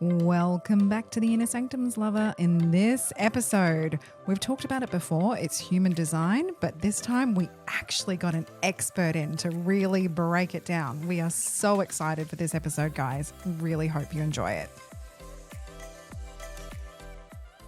Welcome back to the Inner Sanctums, lover. In this episode, we've talked about it before. It's human design, but this time we actually got an expert in to really break it down. We are so excited for this episode, guys. Really hope you enjoy it.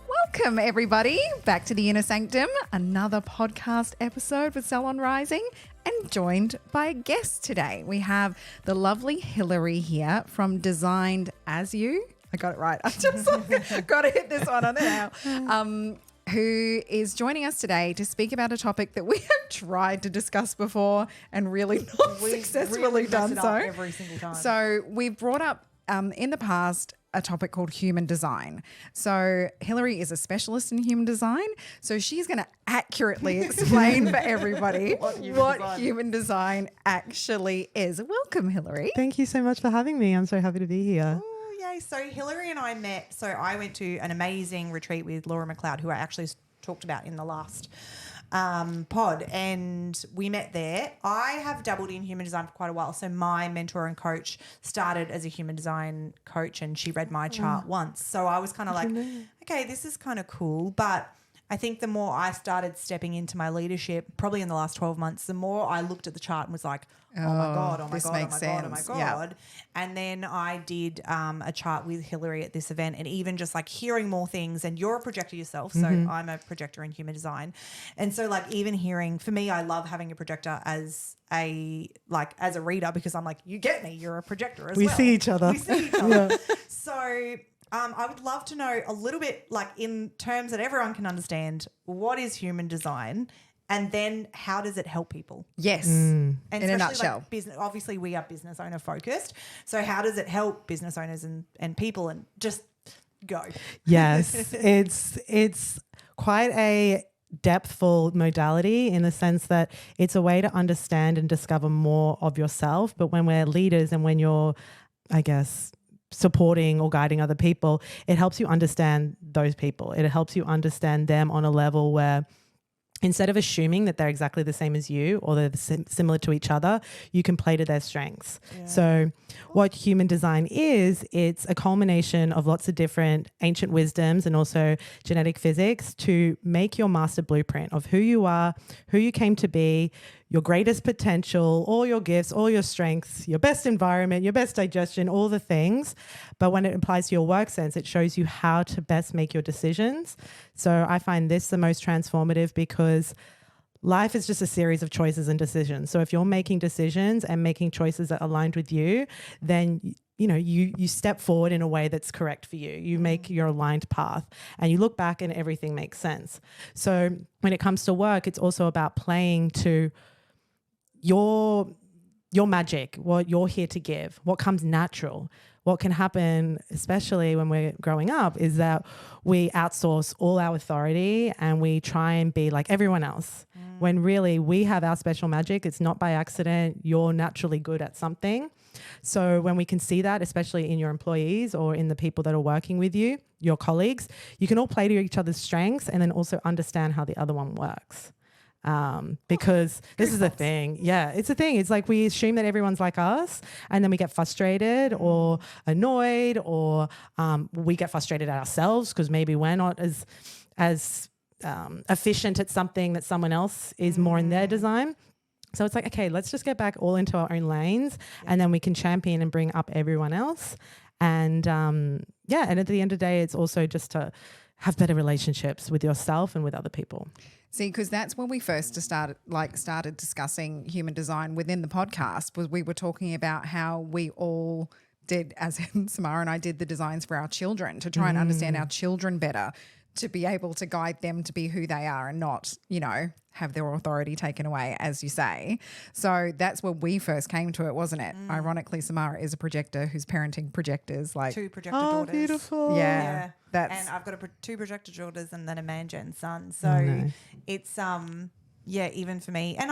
Welcome, everybody, back to the Inner Sanctum, another podcast episode with Salon Rising, and joined by a guest today. We have the lovely Hilary here from Designed As You. I got it right. I just got to hit this one on there now. Who is joining us today to speak about a topic that we have tried to discuss before and really not successfully done so. Every single time. So we've brought up in the past a topic called human design. So Hilary is a specialist in human design. So she's going to accurately explain for everybody what human design actually is. Welcome, Hilary. Thank you so much for having me. I'm so happy to be here. Oh, yay. So Hilary and I met. So I went to an amazing retreat with Laura McLeod, who I actually talked about in the last pod, and we met there. I have dabbled in human design for quite a while. So my mentor and coach started as a human design coach, and she read my chart once. So I was kind of like, okay, this is kind of cool. But I think the more I started stepping into my leadership, probably in the last 12 months, the more I looked at the chart and was like, oh my God, oh my this God, oh makes my God, oh my sense. God. Yep. And then I did a chart with Hilary at this event, and even just like hearing more things, and you're a projector yourself. So I'm a projector in human design. And so like even hearing, for me, I love having a projector as a reader, because I'm like, you get me, you're a projector as well. We see each other. We see each other. So I would love to know a little bit, like in terms that everyone can understand, what is human design? And then how does it help people? Yes, And in a nutshell. like business, obviously we are business owner focused. So how does it help business owners and people, and just go? Yes, it's quite a depthful modality in the sense that it's a way to understand and discover more of yourself. But when we're leaders and when you're, I guess, supporting or guiding other people, it helps you understand those people. It helps you understand them on a level where, instead of assuming that they're exactly the same as you or they're similar to each other, you can play to their strengths. Yeah. So what human design is, it's a culmination of lots of different ancient wisdoms and also genetic physics to make your master blueprint of who you are, who you came to be, your greatest potential, all your gifts, all your strengths, your best environment, your best digestion, all the things. But when it applies to your work sense, it shows you how to best make your decisions. So I find this the most transformative, because life is just a series of choices and decisions. So if you're making decisions and making choices that are aligned with you, then you step forward in a way that's correct for you. You make your aligned path and you look back and everything makes sense. So when it comes to work, it's also about playing to your magic, what you're here to give, what comes natural. What can happen, especially when we're growing up, is that we outsource all our authority and we try and be like everyone else, when really we have our special magic. It's not by accident. You're naturally good at something. So when we can see that, especially in your employees or in the people that are working with you, your colleagues, you can all play to each other's strengths and then also understand how the other one works. Because this is a thing. Yeah, it's a thing. It's like we assume that everyone's like us, and then we get frustrated or annoyed, or we get frustrated at ourselves because maybe we're not as efficient at something that someone else is more in their design. So it's like, okay, let's just get back all into our own lanes, and then we can champion and bring up everyone else. And and at the end of the day, it's also just to have better relationships with yourself and with other people. See, because that's when we first started discussing human design within the podcast, was we were talking about how we all did, as in Samara and I did the designs for our children to try and understand our children better, to be able to guide them to be who they are and not, have their authority taken away, as you say. So that's where we first came to it, wasn't it? Ironically, Samara is a projector who's parenting projectors. Like 2 projector daughters. Beautiful. Yeah. And I've got 2 projector daughters and then a man-gen son. So it's, even for me. And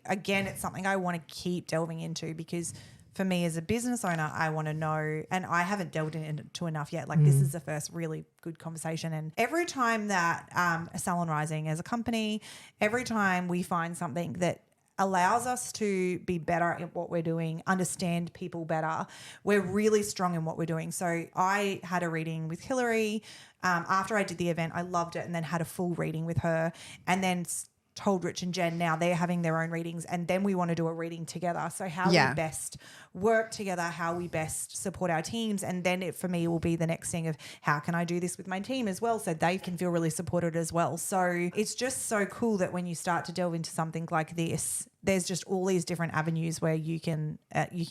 it's something I want to keep delving into, because for me as a business owner, I want to know, and I haven't delved into enough yet. Like this is the first really good conversation. And every time that Salon Rising as a company, every time we find something that allows us to be better at what we're doing, understand people better. We're really strong in what we're doing. So I had a reading with Hilary. After I did the event, I loved it, and then had a full reading with her, and then told Rich and Jen now they're having their own readings, and then we want to do a reading together. So how we best work together, how we best support our teams, and then it for me will be the next thing of how can I do this with my team as well, so they can feel really supported as well. So it's just so cool that when you start to delve into something like this, there's just all these different avenues where you can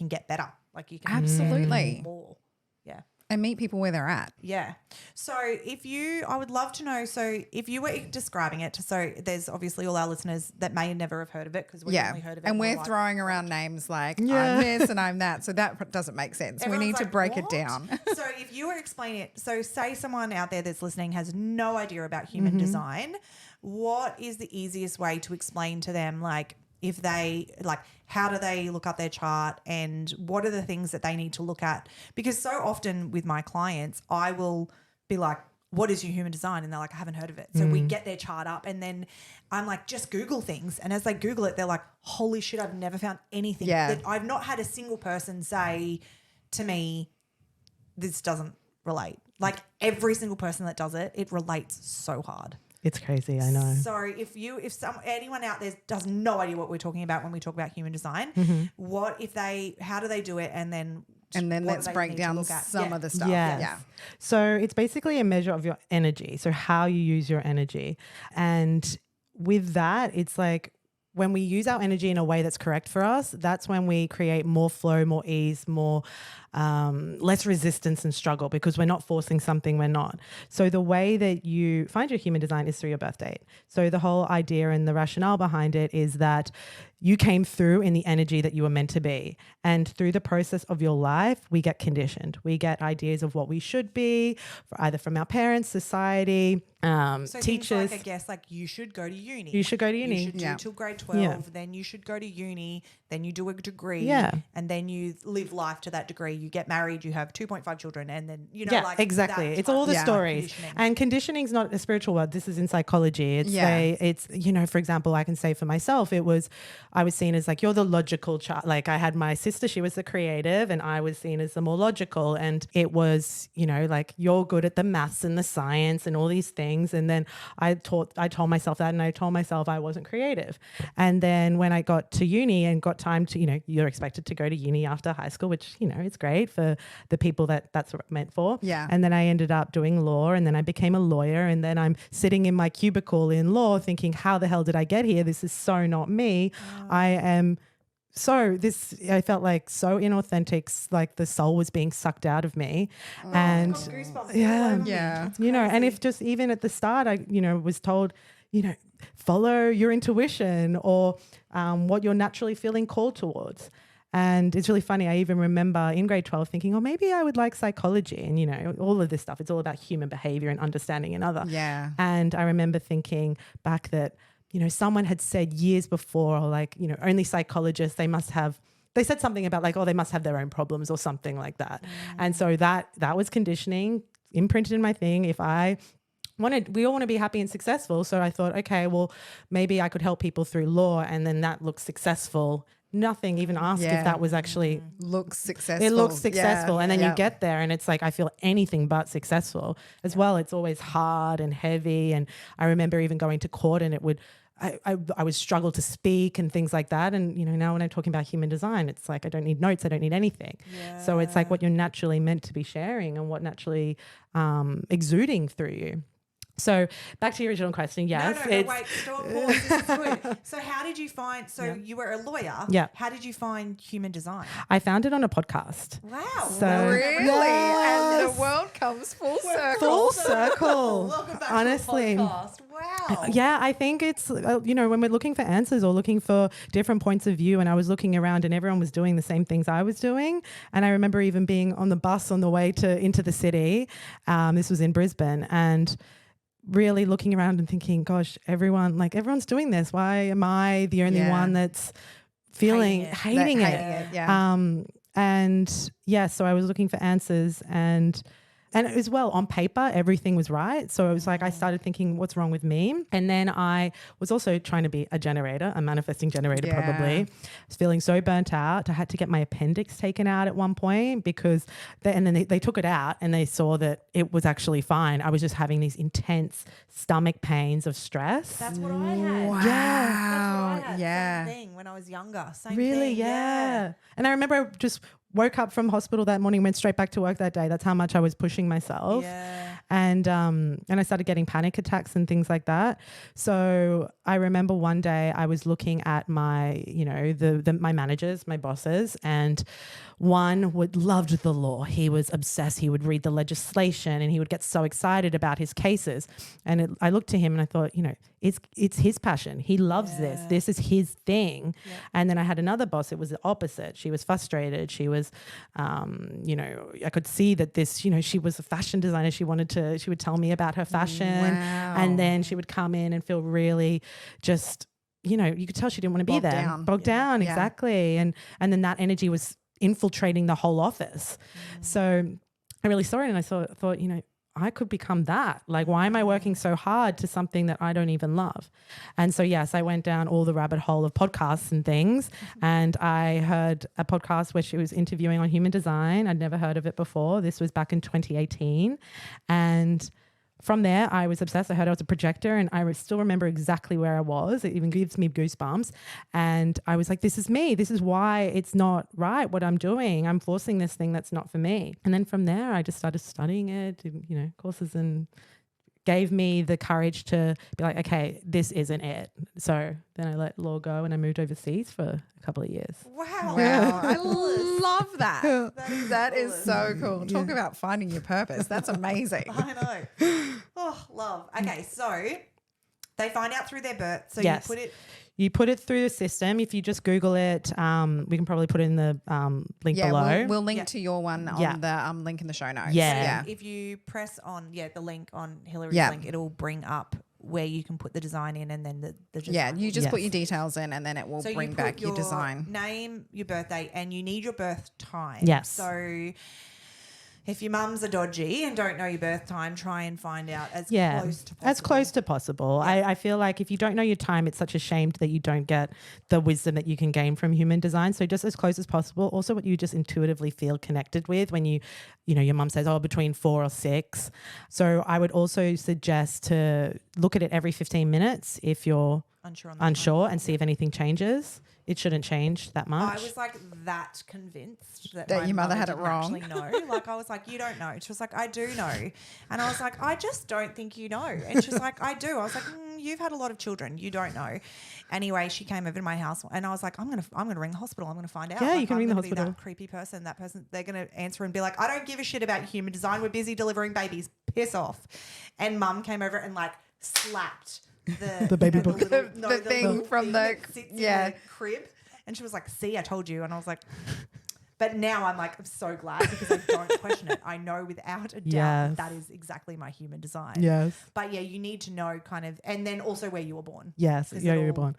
get better. Like you can Absolutely. more. Yeah. And meet people where they're at. Yeah. So I would love to know, so if you were describing it, so there's obviously all our listeners that may never have heard of it because we've only heard of it. And we're like, throwing around names like I'm this and I'm that. So that doesn't make sense. Everyone's we need to like, break "What?" it down. So if you were explaining it, so say someone out there that's listening has no idea about human design, what is the easiest way to explain to them, like, if they like, how do they look up their chart and what are the things that they need to look at? Because so often with my clients, I will be like, what is your human design? And they're like, I haven't heard of it. So we get their chart up, and then I'm like, just Google things. And as they Google it, they're like, holy shit, I've never found anything. Yeah. I've not had a single person say to me, this doesn't relate. Like every single person that does it, it relates so hard. It's crazy, I know. So if anyone out there does no idea what we're talking about when we talk about human design, how do they do it? And then let's break down some of the stuff. Yes. Yeah. So it's basically a measure of your energy. So how you use your energy. And with that, it's like when we use our energy in a way that's correct for us, that's when we create more flow, more ease, more less resistance and struggle, because we're not forcing something we're not. So the way that you find your human design is through your birth date. So the whole idea and the rationale behind it is that you came through in the energy that you were meant to be. And through the process of your life, we get conditioned. We get ideas of what we should be, either from our parents, society, so teachers. like, I guess, like you should go to uni. You should go to uni. You should do till grade 12. Then you should go to uni. Then you do a degree. Yeah. And then you live life to that degree. You get married. You have 2.5 children. And then, like. Exactly. It's all the stories. And conditioning is not a spiritual word. This is in psychology. It's for example, I can say for myself, I was seen as like, you're the logical child. Like I had my sister, she was the creative, and I was seen as the more logical. And it was, like you're good at the maths and the science and all these things. And then I told myself that, and I told myself I wasn't creative. And then when I got to uni and got time to, you're expected to go to uni after high school, which, it's great for the people that's what it's meant for. Yeah. And then I ended up doing law, and then I became a lawyer, and then I'm sitting in my cubicle in law thinking, how the hell did I get here? This is so not me. I felt like so inauthentic, like the soul was being sucked out of me. And and if just even at the start, I, was told, follow your intuition or what you're naturally feeling called towards. And it's really funny. I even remember in grade 12 thinking, oh, maybe I would like psychology and, all of this stuff. It's all about human behavior and understanding another. Yeah. And I remember thinking back that, someone had said years before, like, only psychologists, they said something about like, oh, they must have their own problems or something like that. And so that was conditioning imprinted in my thing. We all want to be happy and successful. So I thought, okay, well, maybe I could help people through law, and then that looks successful. Nothing even asked if that was actually looks successful. It looks successful. And then you Yeah. get there and it's like, I feel anything but successful as well. It's always hard and heavy. And I remember even going to court, and I would struggle to speak and things like that. And, now when I'm talking about human design, it's like, I don't need notes. I don't need anything. Yeah. So it's like what you're naturally meant to be sharing and what naturally exuding through you. So back to your original question. Yes. No, wait, stop, pause. This is good. So how did you find, you were a lawyer. Yeah. How did you find human design? I found it on a podcast. Wow. So Really? Yes. And the world comes full circle. Full circle. Welcome back Honestly. to the podcast. Wow. Yeah, I think it's, when we're looking for answers or looking for different points of view, and I was looking around and everyone was doing the same things I was doing. And I remember even being on the bus on the way into the city. This was in Brisbane, and really looking around and thinking, gosh, everyone's doing this. Why am I the only one that's hating it? Yeah. So I was looking for answers, and And as well, on paper, everything was right. So it was like I started thinking, what's wrong with me? And then I was also trying to be a generator, a manifesting generator probably. I was feeling so burnt out. I had to get my appendix taken out at one point because they took it out and they saw that it was actually fine. I was just having these intense stomach pains of stress. That's what I had. Wow. That's what I had. Yeah. Same thing when I was younger. Same Really? thing. Yeah. And I remember I just woke up from hospital that morning, went straight back to work that day. That's how much I was pushing myself. Yeah. And I started getting panic attacks and things like that. So I remember one day I was looking at my, my managers, my bosses, and one loved the law. He was obsessed. He would read the legislation and he would get so excited about his cases. And I looked to him and I thought, it's his passion. He loves this. This is his thing. Yeah. And then I had another boss. It was the opposite. She was frustrated. She was, I could see that this, she was a fashion designer. She would tell me about her fashion. Wow. And then she would come in and feel really just, you could tell she didn't want to be there. Bogged down, exactly. And then that energy was infiltrating the whole office. So I really saw it and I thought, I could become that. Like, why am I working so hard to something that I don't even love? And so, yes, I went down all the rabbit hole of podcasts and things. And I heard a podcast where she was interviewing on human design. I'd never heard of it before. This was back in 2018. And from there, I was obsessed. I heard I was a projector and I still remember exactly where I was. It even gives me goosebumps. And I was like, this is me. This is why it's not right what I'm doing. I'm forcing this thing that's not for me. And then from there, I just started studying it, courses, and gave me the courage to be like, okay, this isn't it. So then I let law go and I moved overseas for a couple of years. Wow. I love that. That is so cool. Talk about finding your purpose. That's amazing. I know. Oh, love. Okay, so they find out through their birth. So Yes. You put it through the system. If you just Google it, we can probably put it in the link below. We'll link to your one on the link in the show notes. Yeah. If you press on the link on Hillary's link, it'll bring up where you can put the design in and then the design. Yeah, you just put your details in and then it will bring back your design. Name, your birthday, and you need your birth time. Yes. So if your mums are dodgy and don't know your birth time, try and find out as close to possible. As close to possible. Yeah. I feel like if you don't know your time, it's such a shame that you don't get the wisdom that you can gain from human design. So just as close as possible. Also what you just intuitively feel connected with when your mum says, between 4 or 6. So I would also suggest to look at it every 15 minutes if you're unsure and see if anything changes. It shouldn't change that much. I was like that convinced that your mother had it wrong. Actually know. Like I was like, you don't know. She was like, I do know. And I was like, I just don't think you know. And she was like, I do. I was like, you've had a lot of children. You don't know. Anyway, she came over to my house and I was like, I'm gonna ring the hospital. I'm gonna find out. Yeah, like, you can ring the hospital. That creepy person. That person. They're gonna answer and be like, I don't give a shit about human design. We're busy delivering babies. Piss off. And mum came over and like slapped the baby book. The thing from the in the crib. And she was like, see, I told you. And I was like, but now I'm like, I'm so glad because I don't question it. I know without a doubt that is exactly my human design. Yes. But yeah, you need to know kind of, and then also where you were born. Yes. Yeah, you were born.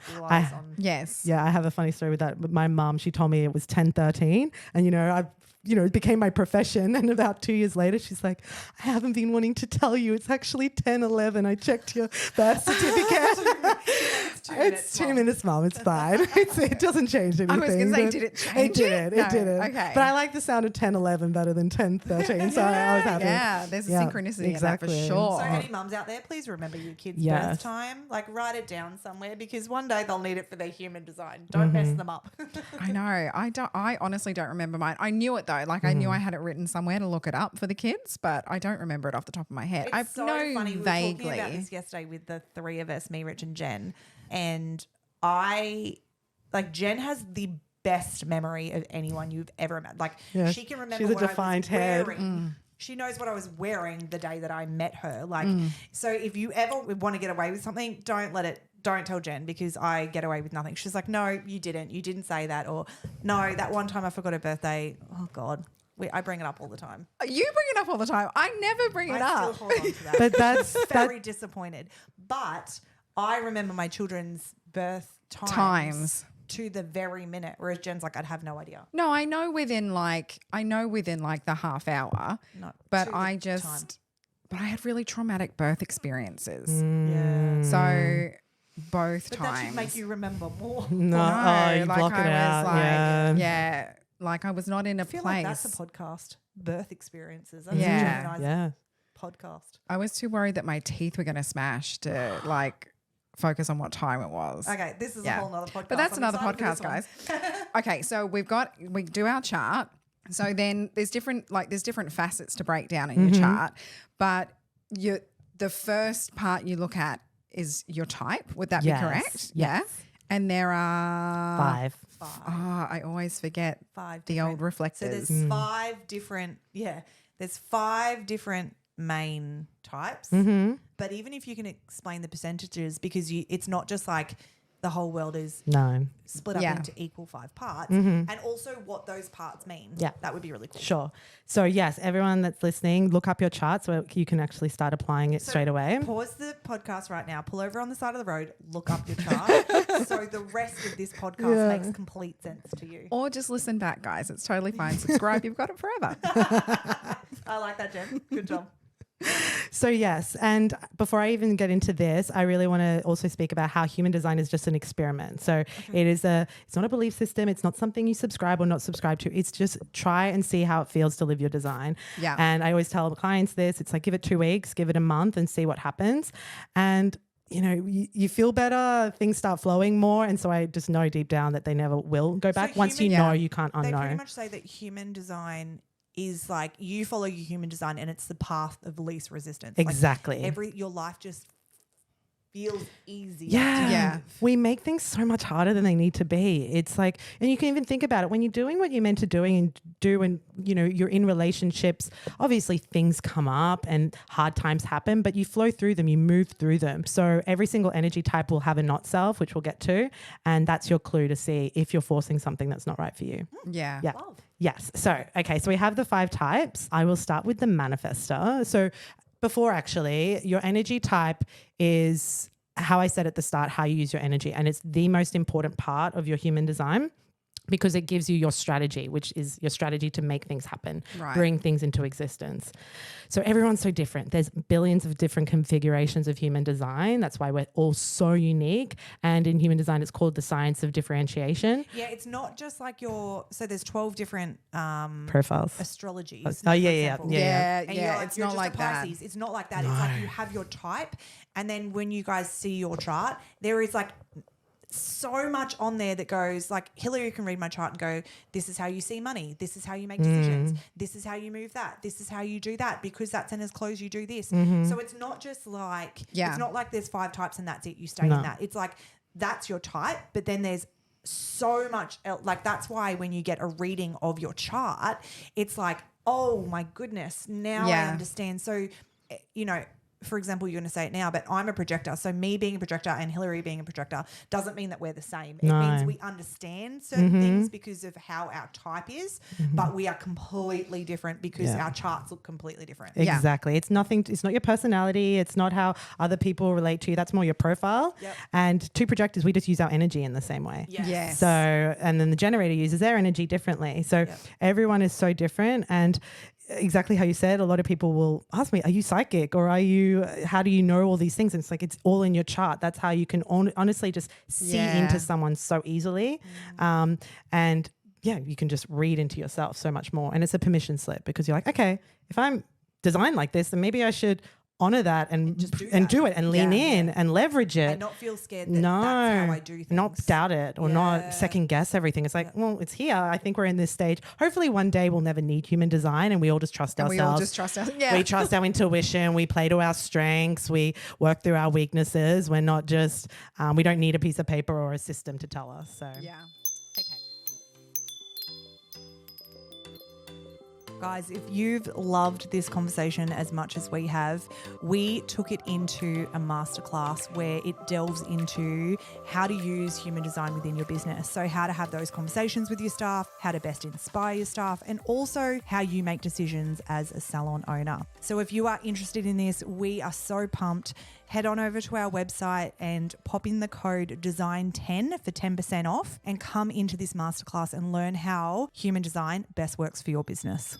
Yes. Yeah, I have a funny story with that. But my mum, she told me it was 10:13 and it became my profession. And about 2 years later, she's like, I haven't been wanting to tell you. It's actually 10:11. I checked your birth certificate. It's 2 minutes, Mum. It's fine. It doesn't change anything. I was going to say, did it change it? No. It didn't. Okay. But I like the sound of 10:11 better than 10:13. So I was happy. Yeah, there's a synchronicity in that for sure. So any mums out there, please remember your kids' birth time. Like write it down somewhere because one day they'll need it for their human design. Don't mess them up. I know. I honestly don't remember mine. I knew it though. Like I knew I had it written somewhere to look it up for the kids, but I don't remember it off the top of my head. It's so funny. We were talking about this yesterday with the three of us, me, Rich and Jen. And Jen has the best memory of anyone you've ever met. Like she can remember she's a what defined I was head. wearing. She knows what I was wearing the day that I met her. Like, so if you ever want to get away with something, don't tell Jen because I get away with nothing. She's like, no, you didn't. You didn't say that. Or no, that one time I forgot her birthday. Oh God. I bring it up all the time. You bring it up all the time. I never bring it up. I still hold on to that. But that's very disappointed. But I remember my children's birth times to the very minute, whereas Jen's like, I'd have no idea. No, I know within like the half hour, No, but to the I time. but I had really traumatic birth experiences. Yeah. So both But times. that should make you remember more. No, No, you block it out. yeah, like I was not in a I feel place. like that's a podcast. Birth experiences. That's Yeah. a really nice Yeah. podcast. I was too worried that my teeth were going to smash to like focus on what time it was. Okay, this is Yeah. a whole nother podcast. But that's I'm another excited podcast, for guys. this one. Okay, so we do our chart. So then there's different facets to break down in your chart, but the first part you look at is your type. Would that Yes, be correct? yes. Yeah. And there are 5. I always forget Five the different- old reflectors. So there's 5 different, there's 5 different main types. But even if you can explain the percentages, because it's not just like the whole world is No. split up Yeah. into equal 5 parts, and also what those parts mean. Yeah. That would be really cool. Sure. So yes, everyone that's listening, look up your charts so you can actually start applying it straight away. Pause the podcast right now, pull over on the side of the road, look up your chart, so the rest of this podcast makes complete sense to you. Or just listen back, guys. It's totally fine. Subscribe. You've got it forever. I like that, Jen. Good job. So yes, and before I even get into this, I really want to also speak about how human design is just an experiment. So it's not a belief system. It's not something you subscribe or not subscribe to. It's just try and see how it feels to live your design. Yeah. And I always tell clients this. It's like, give it 2 weeks, give it a month and see what happens. And you know, you feel better, things start flowing more. And so I just know deep down that they never will go back. Once you know, you can't They pretty unknow. much say that human design is like you follow your human design and it's the path of least resistance. Exactly. Like your life just feels easier. Yeah. Yeah. We make things so much harder than they need to be. It's like, and you can even think about it when you're doing what you're meant to doing and do, and you know, you're in relationships, obviously things come up and hard times happen, but you flow through them, you move through them. So every single energy type will have a not self, which we'll get to. And that's your clue to see if you're forcing something that's not right for you. Yeah. Yeah. Yes. So, okay. So we have the 5 types. I will start with the manifestor. So before actually, your energy type is how I said at the start, how you use your energy. And it's the most important part of your human design because it gives you your strategy, which is your strategy to make things happen, Right. bring things into existence. So everyone's so different. There's billions of different configurations of human design. That's why we're all so unique. And in human design, it's called the science of differentiation. Yeah, it's not just like so there's 12 different Profiles. astrologies. Oh, for yeah. example. Yeah. And Yeah. you're It's you're not just like a that. Pisces. It's not like that. It's like you have your type, and then when you guys see your chart, there is like so much on there that goes like Hilary can read my chart and go, this is how you see money, this is how you make decisions, this is how you move that, this is how you do that, because that's in as close you do this. So it's not just like Yeah. it's not like there's 5 types and that's it, you stay No. in that. It's like that's your type, but then there's so much like that's why when you get a reading of your chart, it's like, oh my goodness, now I Yeah. understand. So you know, for example, you're going to say it now, but I'm a projector. So me being a projector and Hilary being a projector doesn't mean that we're the same. It No. means we understand certain things because of how our type is, but we are completely different because Yeah. our charts look completely different. Yeah. Exactly. It's nothing. It's not your personality. It's not how other people relate to you. That's more your profile. Yep. And 2 projectors, we just use our energy in the same way. Yes. So, and then the generator uses their energy differently. So Yep. everyone is so different. And exactly how you said, a lot of people will ask me, are you psychic or how do you know all these things? And it's like, it's all in your chart. That's how you can honestly just see Yeah. into someone so easily. And yeah, you can just read into yourself so much more. And it's a permission slip because you're like, okay, if I'm designed like this, then maybe I should honor that and just do and that. do it and lean in and leverage it. And not feel scared that No, that's how I do things. not doubt it or Yeah. not second guess everything. It's like, well, it's here. I think we're in this stage. Hopefully one day we'll never need human design and we all just trust And ourselves. we all just trust us. Yeah. We trust our intuition. We play to our strengths. We work through our weaknesses. We're not just, we don't need a piece of paper or a system to tell us. So Yeah. Guys, if you've loved this conversation as much as we have, we took it into a masterclass where it delves into how to use human design within your business. So how to have those conversations with your staff, how to best inspire your staff, and also how you make decisions as a salon owner. So if you are interested in this, we are so pumped. Head on over to our website and pop in the code DESIGN10 for 10% off and come into this masterclass and learn how human design best works for your business.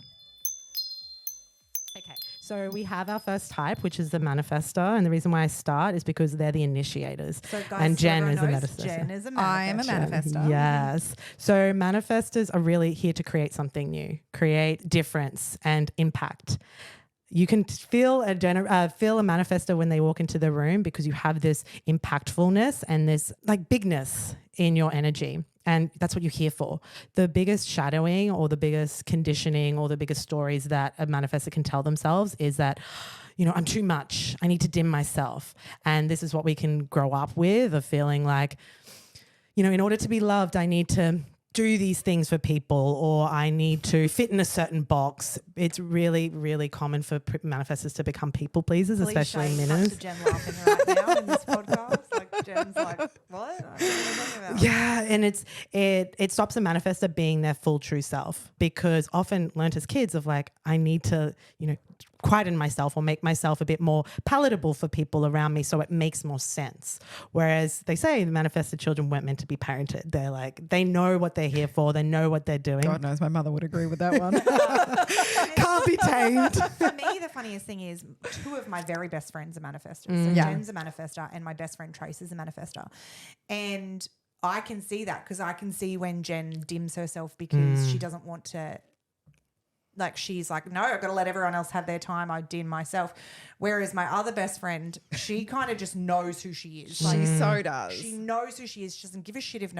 Okay, so we have our first type, which is the manifestor, and the reason why I start is because they're the initiators. So guys, and Jen is a knows, manifestor. Jen is a manifestor. I am a manifestor. Yes. So manifestors are really here to create something new, create difference and impact. You can feel a manifestor when they walk into the room because you have this impactfulness and this like bigness in your energy. And that's what you're here for. The biggest shadowing or the biggest conditioning or the biggest stories that a manifestor can tell themselves is that, you know, I'm too much. I need to dim myself. And this is what we can grow up with, of feeling like, you know, in order to be loved, I need to do these things for people, or I need to fit in a certain box. It's really, really common for manifestors to become people pleasers, especially minnows. Jen laughing right now in this podcast. Like Jen's like, what? I don't know what you're talking about. Yeah, and it stops a manifestor being their full true self, because often learnt as kids of like, I need to, you know, quieten myself or make myself a bit more palatable for people around me so it makes more sense. Whereas they say the manifested children weren't meant to be parented. They're like, they know what they're here for. They know what they're doing. God knows my mother would agree with that one. Can't be tamed. For me, the funniest thing is two of my very best friends are manifestors. So Yeah. Jen's a manifestor and my best friend Trace is a manifestor. And I can see that because I can see when Jen dims herself because she doesn't want to, like, she's like, no, I've got to let everyone else have their time. I dim myself. Whereas my other best friend, she kind of just knows who she is. Like, She so does. she knows who she is. She doesn't give a shit if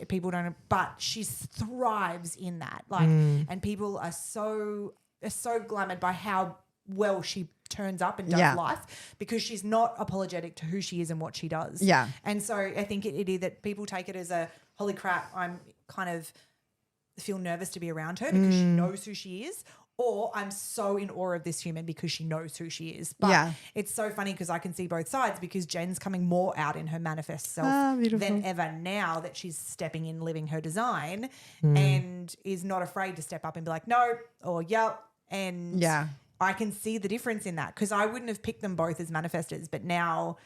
people don't, but she thrives in that. Like, and people are so glamoured by how well she turns up and does life, because she's not apologetic to who she is and what she does. Yeah. And so I think it is that people take it as a, holy crap, I'm kind of feel nervous to be around her because she knows who she is, or I'm so in awe of this human because she knows who she is. But it's so funny because I can see both sides, because Jen's coming more out in her manifest self than ever now that she's stepping in, living her design, and is not afraid to step up and be like, no, or yep. And I can see the difference in that, because I wouldn't have picked them both as manifestors, but now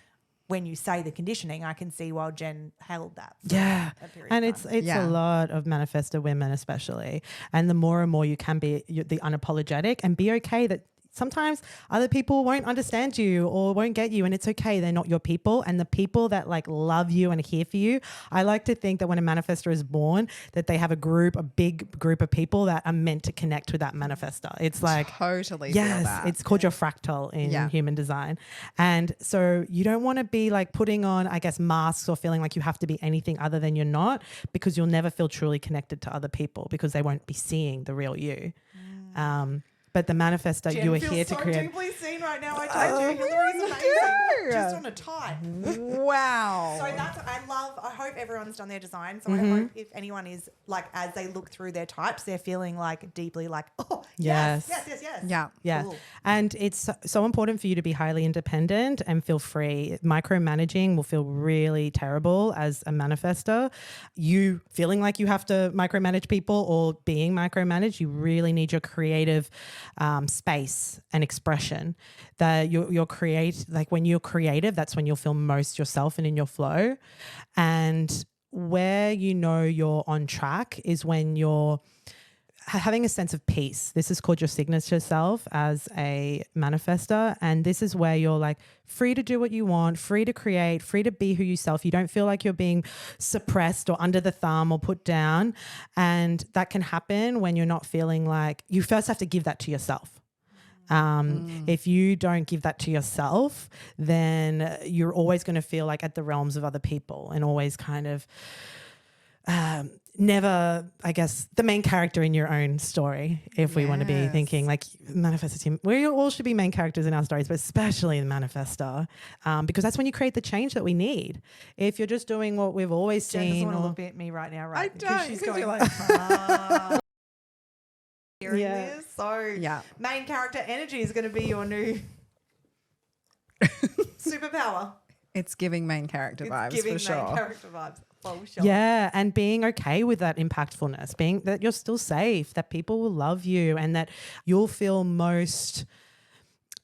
when you say the conditioning, I can see why Jen held that. A period And of time. it's a lot of manifestor women especially. And the more and more you can be the unapologetic and be okay that sometimes other people won't understand you or won't get you, and it's okay. They're not your people. And the people that like love you and are here for you, I like to think that when a manifestor is born, that they have a big group of people that are meant to connect with that manifestor. It's like, Totally feel that. it's called your fractal in human design. And so you don't want to be like putting on, I guess, masks or feeling like you have to be anything other than you're not, because you'll never feel truly connected to other people because they won't be seeing the real you. But the manifestor, Jen you are feels here to so create. deeply seen right now. I told you, Hillary's amazing. Just on a type. Wow. So I hope everyone's done their design. So I hope if anyone is like, as they look through their types, they're feeling like deeply like, oh, yes. Yeah. Cool. And it's so important for you to be highly independent and feel free. Micromanaging will feel really terrible as a manifestor. You feeling like you have to micromanage people or being micromanaged, you really need your creative space and expression. That you're like when you're creative, that's when you'll feel most yourself and in your flow. And where you know you're on track is when you're having a sense of peace. This is called your signature self as a manifestor. And this is where you're like free to do what you want, free to create, free to be who yourself. You don't feel like you're being suppressed or under the thumb or put down. And that can happen when you're not feeling like, you first have to give that to yourself. If you don't give that to yourself, then you're always going to feel like at the realms of other people and always kind of never, I guess, the main character in your own story, if we want to be thinking like manifestor team. We all should be main characters in our stories, but especially the manifestor, because that's when you create the change that we need. If you're just doing what we've always Jen seen. doesn't want to look at me right now, right? I don't, She's 'cause going you're like, hearing Yeah. this. So Yeah. main character energy is going to be your new superpower. It's giving main character It's vibes giving for sure. main character vibes. For sure. Yeah, and being okay with that impactfulness, being that you're still safe, that people will love you, and that you'll feel most,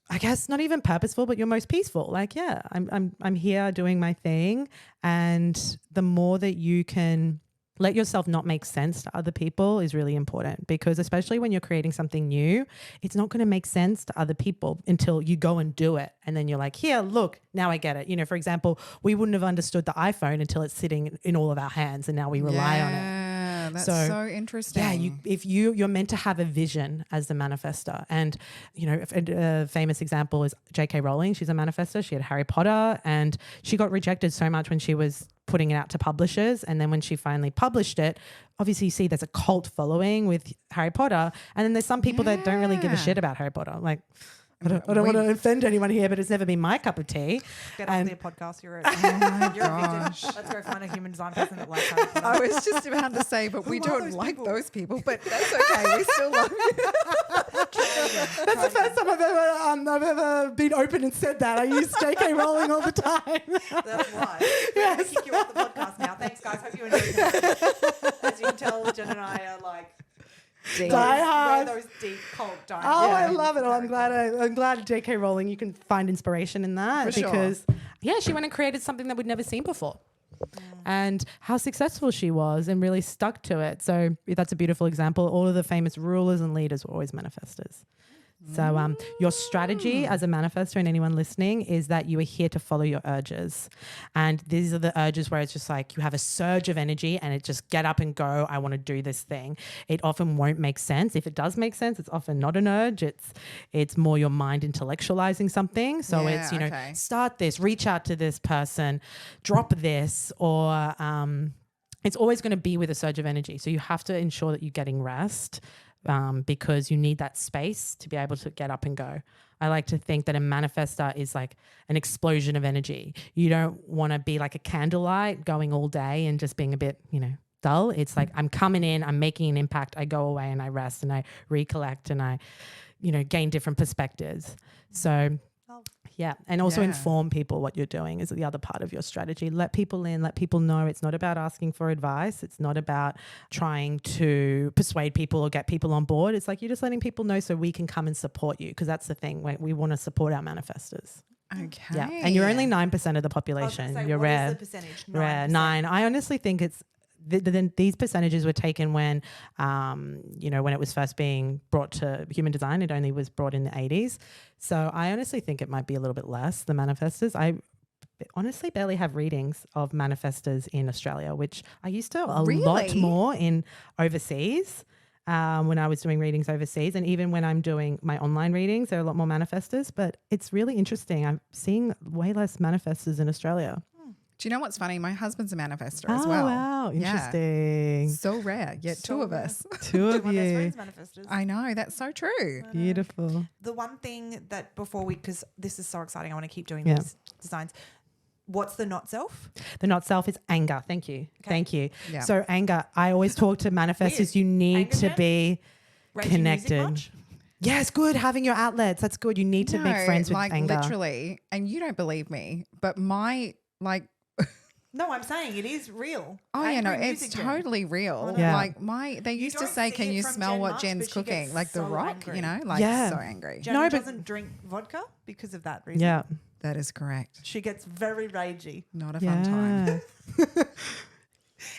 I guess, not even purposeful, but you're most peaceful. Like, yeah, I'm here doing my thing, and the more that you can let yourself not make sense to other people is really important, because especially when you're creating something new, it's not going to make sense to other people until you go and do it. And then you're like, here, look, now I get it. You know, for example, we wouldn't have understood the iPhone until it's sitting in all of our hands and now we rely on it. Yeah, that's So, so interesting. Yeah, you're meant to have a vision as the manifestor. And, you know, a famous example is J.K. Rowling. She's a manifestor. She had Harry Potter and she got rejected so much when she was putting it out to publishers. And then when she finally published it, obviously you see there's a cult following with Harry Potter. And then there's some people that don't really give a shit about Harry Potter. Like, I don't want to offend anyone here, but it's never been my cup of tea. Get off their podcast. You're my you're gosh. evicted. Let's go find a human design person that likes Harry Potter. I was just about to say, but we Who are don't those like people? those people, but that's okay. We still love you. That's the first time I've ever been open and said that. I use J.K. Rowling all the time. That's why. We're going to kick you off the podcast now. Thanks, guys. Hope you enjoyed that. As you can tell, Jen and I are like Deep. Die we're those deep cult die Oh, hard. I love it. Oh, I'm glad J.K. Rowling, you can find inspiration in that, For sure. because yeah, she went and created something that we'd never seen before. And how successful she was and really stuck to it. So that's a beautiful example. All of the famous rulers and leaders were always manifestors. So your strategy as a manifestor, and anyone listening, is that you are here to follow your urges. And these are the urges where it's just like you have a surge of energy and it just get up and go, I want to do this thing. It often won't make sense. If it does make sense, it's often not an urge. It's more your mind intellectualizing something. So Yeah, it's, you know, okay. start this, reach out to this person, drop this, or it's always going to be with a surge of energy. So you have to ensure that you're getting rest. Because you need that space to be able to get up and go. I like to think that a manifestor is like an explosion of energy. You don't want to be like a candlelight going all day and just being a bit, you know, dull. It's like I'm coming in, I'm making an impact, I go away and I rest and I recollect and I, you know, gain different perspectives. So yeah, and also Yeah. inform people what you're doing is the other part of your strategy. Let people in, let people know. It's not about asking for advice. It's not about trying to persuade people or get people on board. It's like you're just letting people know so we can come and support you, because that's the thing. We want to support our manifestors. Okay. Yeah, and you're only 9% of the I was population. gonna say, You're what is rare. the percentage? Rare 9%. 9. I honestly think it's these percentages were taken when, you know, when it was first being brought to human design. It only was brought in the 80s. So I honestly think it might be a little bit less, the manifestors. I honestly barely have readings of manifestors in Australia, which I used to a lot Really? more in overseas. When I was doing readings overseas, and even when I'm doing my online readings, there are a lot more manifestors, but it's really interesting. I'm seeing way less manifestors in Australia. Do you know what's funny? My husband's a manifestor as Oh, well. wow. Yeah. Interesting. So rare, yet So two of rare. us. Two of My best you. friends manifestors. I know, that's so true. Beautiful. The one thing that before because this is so exciting, I want to keep doing Yeah. these designs. What's the not self? The not self is anger. Thank you. Thank you. Yeah. So anger, I always talk to manifestors. Weird. You need Anger, to Jen? be Raging music connected. much? Yes, good. Having your outlets. That's good. You need to make No, friends with like anger. literally, and you don't believe me, but my like No, I'm saying it is real. oh yeah, no, Angry it's music, Jen. totally real. Yeah. Like they You used to don't say, see "Can it you from smell Jen what much, Jen's but she cooking?" gets Like The so Rock, angry. you know, like Yeah. so angry. Jen No, but- doesn't drink vodka because of that reason. Yeah. That is correct. She gets very ragey. Not a fun time.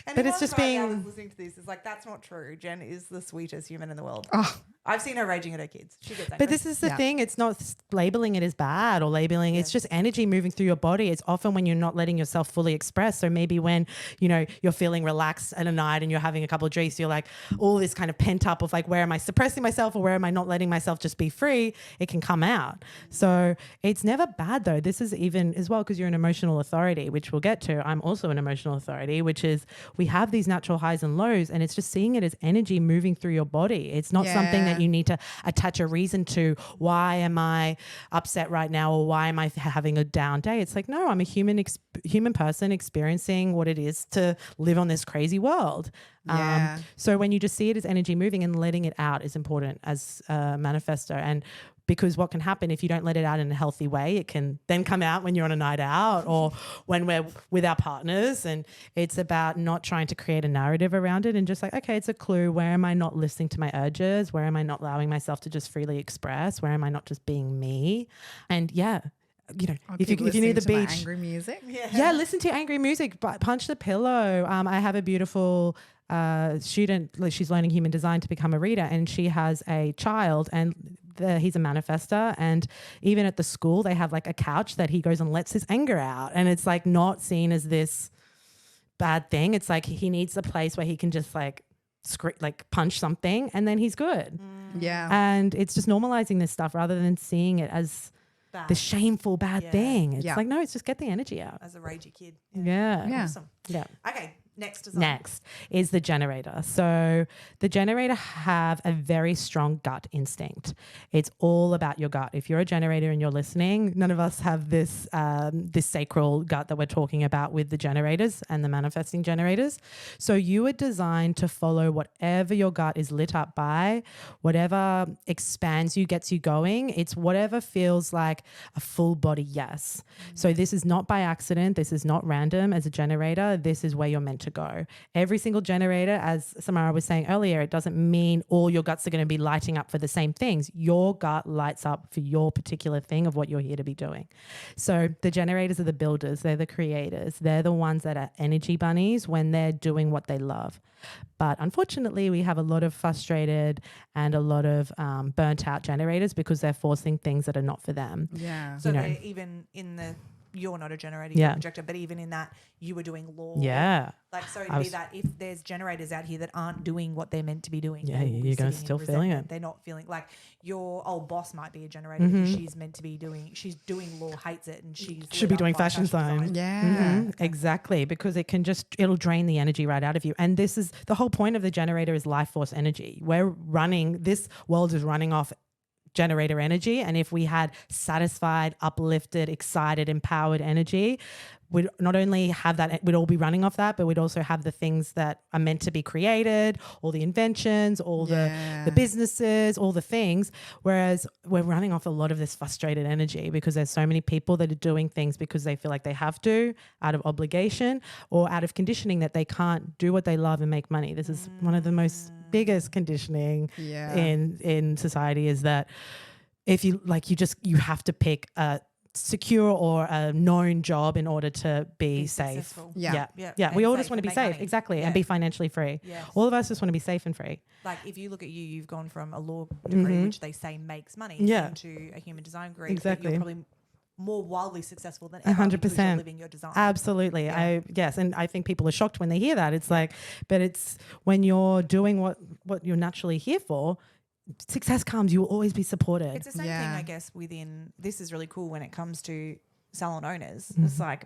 And But it's just being- listening to this is like, that's not true. Jen is the sweetest human in the world. Oh, I've seen her raging at her kids. She gets angry. But this is the Yeah. thing. It's not labeling it as bad or labeling. It's just energy moving through your body. It's often when you're not letting yourself fully express. So maybe when, you know, you're feeling relaxed at a night and you're having a couple of drinks, you're like all this kind of pent up of like, where am I suppressing myself or where am I not letting myself just be free? It can come out. So it's never bad though. This is even as well because you're an emotional authority, which we'll get to. I'm also an emotional authority, which is we have these natural highs and lows and it's just seeing it as energy moving through your body. It's not something that that you need to attach a reason to. Why am I upset right now, or why am I having a down day? It's like, no, I'm a human person experiencing what it is to live on this crazy world. Yeah. So when you just see it as energy moving and letting it out is important as a manifestor. And because what can happen if you don't let it out in a healthy way, it can then come out when you're on a night out or when we're with our partners. And it's about not trying to create a narrative around it and just like, okay, it's a clue. Where am I not listening to my urges? Where am I not allowing myself to just freely express? Where am I not just being me? And you know, if you need the beach, angry music. listen to angry music, but punch the pillow. I have a beautiful student, she's learning human design to become a reader, and she has a child, and he's a manifestor, and even at the school they have like a couch that he goes and lets his anger out, and it's like not seen as this bad thing. It's like he needs a place where he can just like punch something and then he's good. Yeah. And it's just normalizing this stuff rather than seeing it as the shameful bad thing. It's like, no, it's just get the energy out. As a ragey kid. Yeah. Awesome. Yeah. Okay, next design. Next is the generator. So the generator have a very strong gut instinct. It's all about your gut. If you're a generator and you're listening, none of us have this sacral gut that we're talking about with the generators and the manifesting generators. So you are designed to follow whatever your gut is lit up by, whatever expands you, gets you going. It's whatever feels like a full body yes. So this is not by accident. This is not random. As a generator, this is where you're meant to go. Every single generator, as Samara was saying earlier, it doesn't mean all your guts are going to be lighting up for the same things. Your gut lights up for your particular thing of what you're here to be doing. So the generators are the builders. They're the creators. They're the ones that are energy bunnies when they're doing what they love. But unfortunately, we have a lot of frustrated and a lot of burnt out generators because they're forcing things that are not for them. Yeah. So they're even in the, you're not a generator, you're a projector, but even in that you were doing law. Yeah. Like, so it'd be that if there's generators out here that aren't doing what they're meant to be doing. Yeah, you're going to still feeling it. They're not feeling like your old boss might be a generator because she's meant to be she's doing law, hates it, and should be doing fashion design. Yeah. Exactly, because it'll drain the energy right out of you. And this is the whole point of the generator is life force energy. This world is running off generator energy, and if we had satisfied, uplifted, excited, empowered energy, we'd not only have that, we'd all be running off that, but we'd also have the things that are meant to be created, all the inventions, all the businesses, all the things. Whereas we're running off a lot of this frustrated energy because there's so many people that are doing things because they feel like they have to, out of obligation or out of conditioning that they can't do what they love and make money. This is one of the most biggest conditioning in society, is that if you have to pick a secure or a known job in order to be safe. Successful. Yeah. We all just want to be safe. Money. Exactly. And be financially free. Yes. All of us just want to be safe and free. Like if you look at you've gone from a law degree, which they say makes money, into a human design degree. Exactly. You're probably more wildly successful than ever 100%. because you're living your design. Absolutely. Yeah. And I think people are shocked when they hear that. It's like, but it's when you're doing what you're naturally here for, success comes, you will always be supported. It's the same thing, I guess, this is really cool when it comes to salon owners. Mm-hmm. It's like,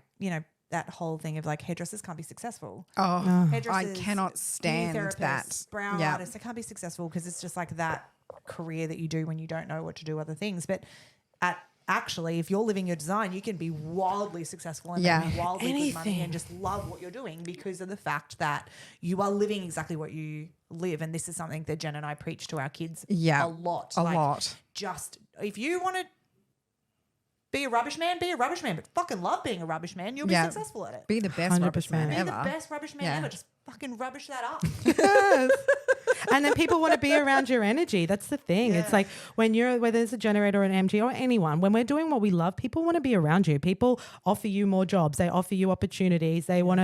that whole thing of like hairdressers can't be successful. I Hairdressers, cannot stand beauty that. therapists, brow artists, they can't be successful because it's just like that career that you do when you don't know what to do other things. But actually, if you're living your design, you can be wildly successful and make wildly good money and just love what you're doing because of the fact that you are living exactly what you live. And this is something that Jen and I preach to our kids a lot. A lot. Just if you want to be a rubbish man, but fucking love being a rubbish man. You'll be successful at it. Be the best rubbish man 100%. ever. Be the best rubbish man ever. Just fucking rubbish that up. Yes. And then people want to be around your energy. That's the thing. Yeah. It's like whether it's a generator or an MG or anyone, when we're doing what we love, people want to be around you. People offer you more jobs. They offer you opportunities. They want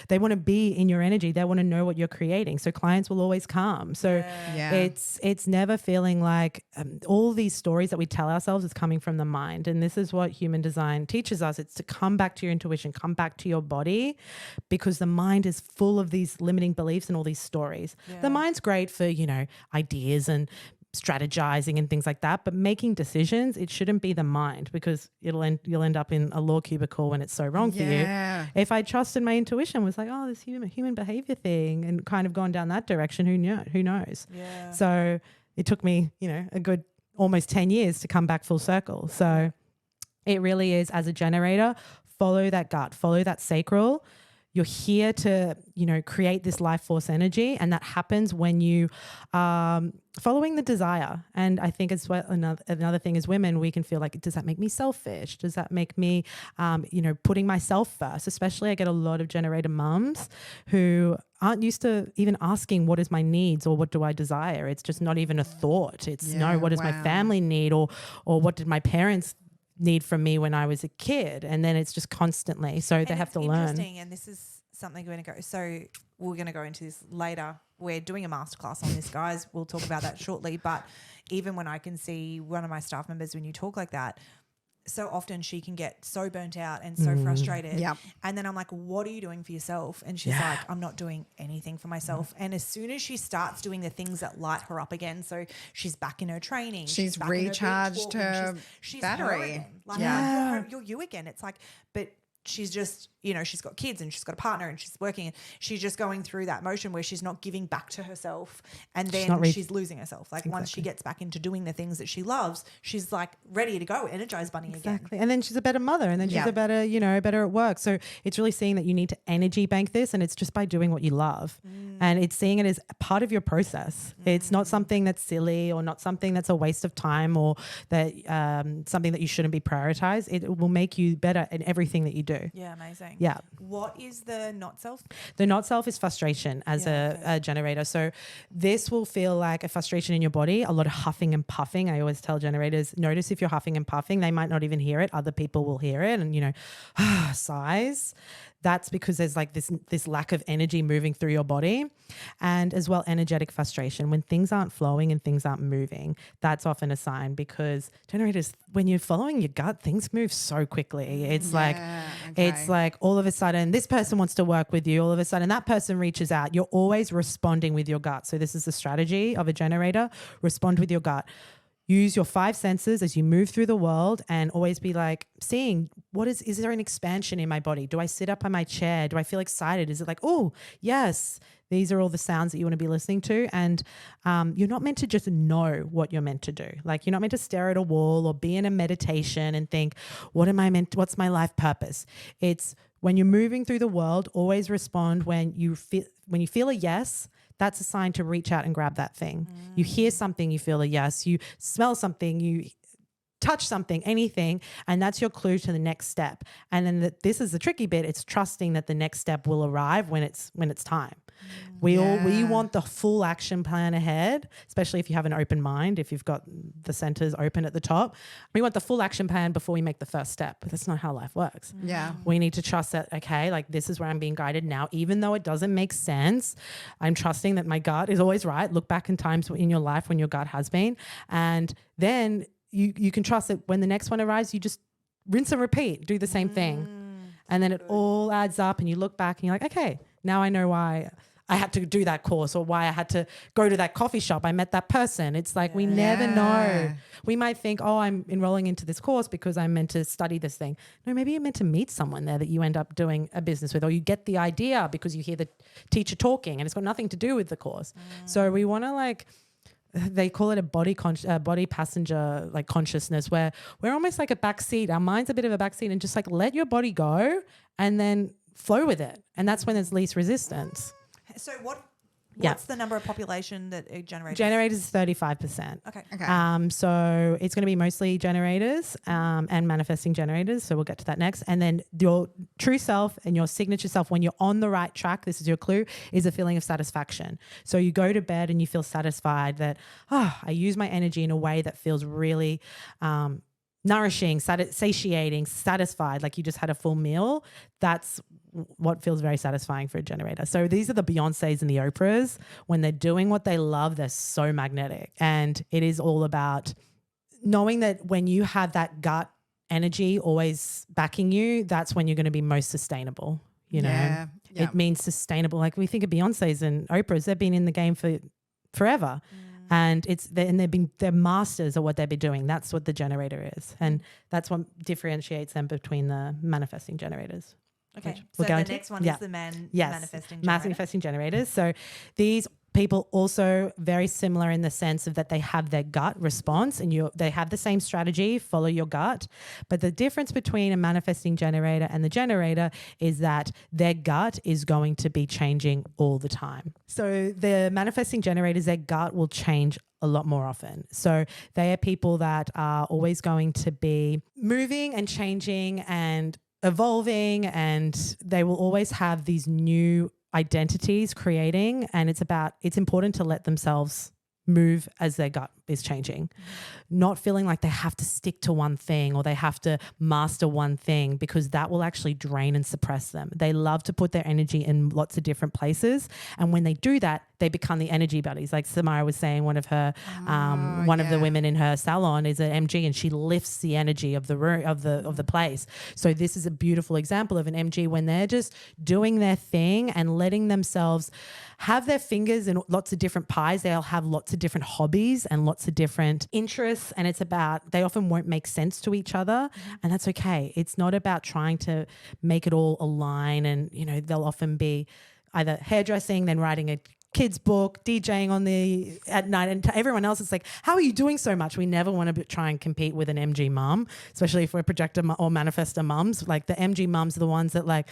to be in your energy. They want to know what you're creating. So clients will always come. So it's never feeling like all these stories that we tell ourselves is coming from the mind. And this is what human design teaches us. It's to come back to your intuition, come back to your body, because the mind is full of these limiting beliefs and all these stories. Yeah. The mind's great for, ideas and strategizing and things like that, but making decisions, it shouldn't be the mind, because you'll end up in a law cubicle when it's so wrong for you. If I trusted my intuition, was like, oh, this human behavior thing, and kind of gone down that direction, who knows? Yeah. So it took me, a good almost 10 years to come back full circle. So it really is, as a generator, follow that gut, follow that sacral. You're here to, create this life force energy, and that happens when you following the desire. And I think it's what another thing as women, we can feel like, does that make me selfish? Does that make me, putting myself first? Especially, I get a lot of generator mums who aren't used to even asking, what is my needs or what do I desire? It's just not even a thought. It's what does my family need, or what did my parents need from me when I was a kid? And then it's just constantly. So they have to learn. Interesting, and this is something we're going to go. So we're going to go into this later. We're doing a masterclass on this, guys. We'll talk about that shortly. But even when I can see one of my staff members, when you talk like that, so often she can get so burnt out and so frustrated. Yep. And then I'm like, what are you doing for yourself? And she's like, I'm not doing anything for myself. And as soon as she starts doing the things that light her up again, so she's back in her training. She's back in recharged her she's battery. her again. Like, you're you again. It's like, but she's just, she's got kids and she's got a partner and she's working, and she's just going through that motion where she's not giving back to herself, and then she's losing herself. Like once she gets back into doing the things that she loves, she's like ready to go, energized bunny again. And then she's a better mother, and then she's a better, better at work. So it's really seeing that you need to energy bank this, and it's just by doing what you love. And it's seeing it as a part of your process. It's not something that's silly, or not something that's a waste of time, or that something that you shouldn't be prioritized. It will make you better in everything that you do. Yeah, amazing. Yeah. What is the not self? The not self is frustration as a generator. So this will feel like a frustration in your body, a lot of huffing and puffing. I always tell generators, notice if you're huffing and puffing. They might not even hear it. Other people will hear it, and, sighs. That's because there's like this lack of energy moving through your body. And as well, energetic frustration. When things aren't flowing and things aren't moving, that's often a sign, because generators, when you're following your gut, things move so quickly. It's it's like all of a sudden this person wants to work with you. All of a sudden that person reaches out. You're always responding with your gut. So this is the strategy of a generator. Respond with your gut. Use your 5 senses as you move through the world, and always be like seeing, is there an expansion in my body? Do I sit up on my chair? Do I feel excited? Is it like, oh, yes, these are all the sounds that you want to be listening to. And you're not meant to just know what you're meant to do. Like, you're not meant to stare at a wall or be in a meditation and think, what's my life purpose? It's when you're moving through the world, always respond when you feel a yes. That's a sign to reach out and grab that thing. You hear something, you feel a yes. You smell something, you touch something, anything, and that's your clue to the next step. And then this is the tricky bit. It's trusting that the next step will arrive when it's time. We want the full action plan ahead, especially if you have an open mind, if you've got the centers open at the top. We want the full action plan before we make the first step, but that's not how life works. Yeah. We need to trust that, okay, like this is where I'm being guided now, even though it doesn't make sense. I'm trusting that my gut is always right. Look back in times in your life when your gut has been, and then you can trust that when the next one arrives, you just rinse and repeat, do the same thing. And then it all adds up, and you look back and you're like, okay, now I know why I had to do that course, or why I had to go to that coffee shop. I met that person. It's like we never know. We might think, oh, I'm enrolling into this course because I'm meant to study this thing. No, maybe you're meant to meet someone there that you end up doing a business with, or you get the idea because you hear the teacher talking and it's got nothing to do with the course. So we want to they call it a body passenger consciousness, where we're almost like a backseat. Our mind's a bit of a backseat, and just let your body go and then flow with it. And that's when there's least resistance. So what's the number of population that generators? Generators is 35%. Okay. So it's going to be mostly generators and manifesting generators. So we'll get to that next. And then your true self and your signature self, when you're on the right track, this is your clue, is a feeling of satisfaction. So you go to bed and you feel satisfied that, I use my energy in a way that feels really nourishing, satiating, satisfied, like you just had a full meal. That's what feels very satisfying for a generator. So these are the Beyoncés and the Oprahs. When they're doing what they love, they're so magnetic. And it is all about knowing that when you have that gut energy always backing you, that's when you're going to be most sustainable. It means sustainable. Like we think of Beyoncés and Oprahs, they've been in the game for forever. And they're masters of what they've been doing. That's what the generator is. And that's what differentiates them between the manifesting generators. Okay. So the next one is the manifesting generator. Manifesting generators. So these People also very similar in the sense of that they have their gut response and they have the same strategy, follow your gut. But the difference between a manifesting generator and the generator is that their gut is going to be changing all the time. So the manifesting generators, their gut will change a lot more often. So they are people that are always going to be moving and changing and evolving, and they will always have these new identities creating, and it's important to let themselves move as their gut is changing, not feeling like they have to stick to one thing or they have to master one thing, because that will actually drain and suppress them. They love to put their energy in lots of different places, and when they do that, they become the energy buddies. Like Samara was saying, one of her of the women in her salon is an MG, and she lifts the energy of the room of the place. So this is a beautiful example of an MG when they're just doing their thing and letting themselves have their fingers in lots of different pies. They'll have lots of different hobbies and lots of different interests, and it's about, they often won't make sense to each other, and that's okay. It's not about trying to make it all align, and they'll often be either hairdressing, then writing a kids book, DJing at night, and to everyone else it's like, how are you doing so much? We never want to try and compete with an MG mum, especially if we're projector or manifestor mums. Like the MG mums are the ones that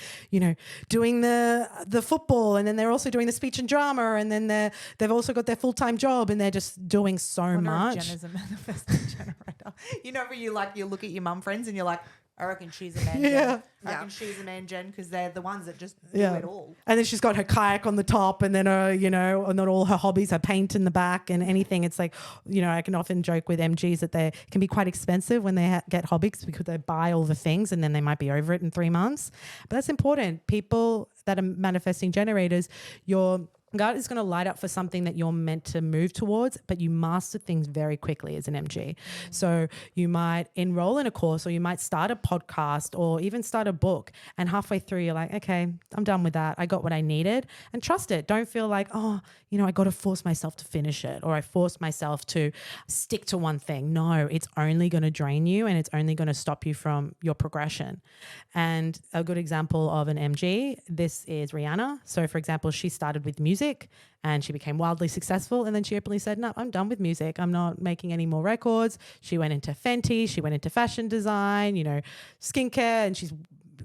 doing the football, and then they're also doing the speech and drama, and then they've also got their full-time job, and they're just doing so much. Jen is a manifesting generator. Where you look at your mum friends and you're like, I reckon she's a man Jen. I reckon she's a man Jen, because they're the ones that just do it all. And then she's got her kayak on the top, and then not all her hobbies, her paint in the back and anything. It's like, I can often joke with MGs that they can be quite expensive when they get hobbies, because they buy all the things and then they might be over it in 3 months. But that's important. People that are manifesting generators, your gut is going to light up for something that you're meant to move towards, but you master things very quickly as an MG. So you might enroll in a course, or you might start a podcast, or even start a book, and halfway through you're like, okay, I'm done with that. I got what I needed, and trust it. Don't feel like, I got to force myself to finish it, or I forced myself to stick to one thing. No, it's only going to drain you, and it's only going to stop you from your progression. And a good example of an MG, this is Rihanna. So for example, she started with music, and she became wildly successful, and then she openly said, no, I'm done with music. I'm not making any more records. She went into Fenty, she went into fashion design, skincare, and she's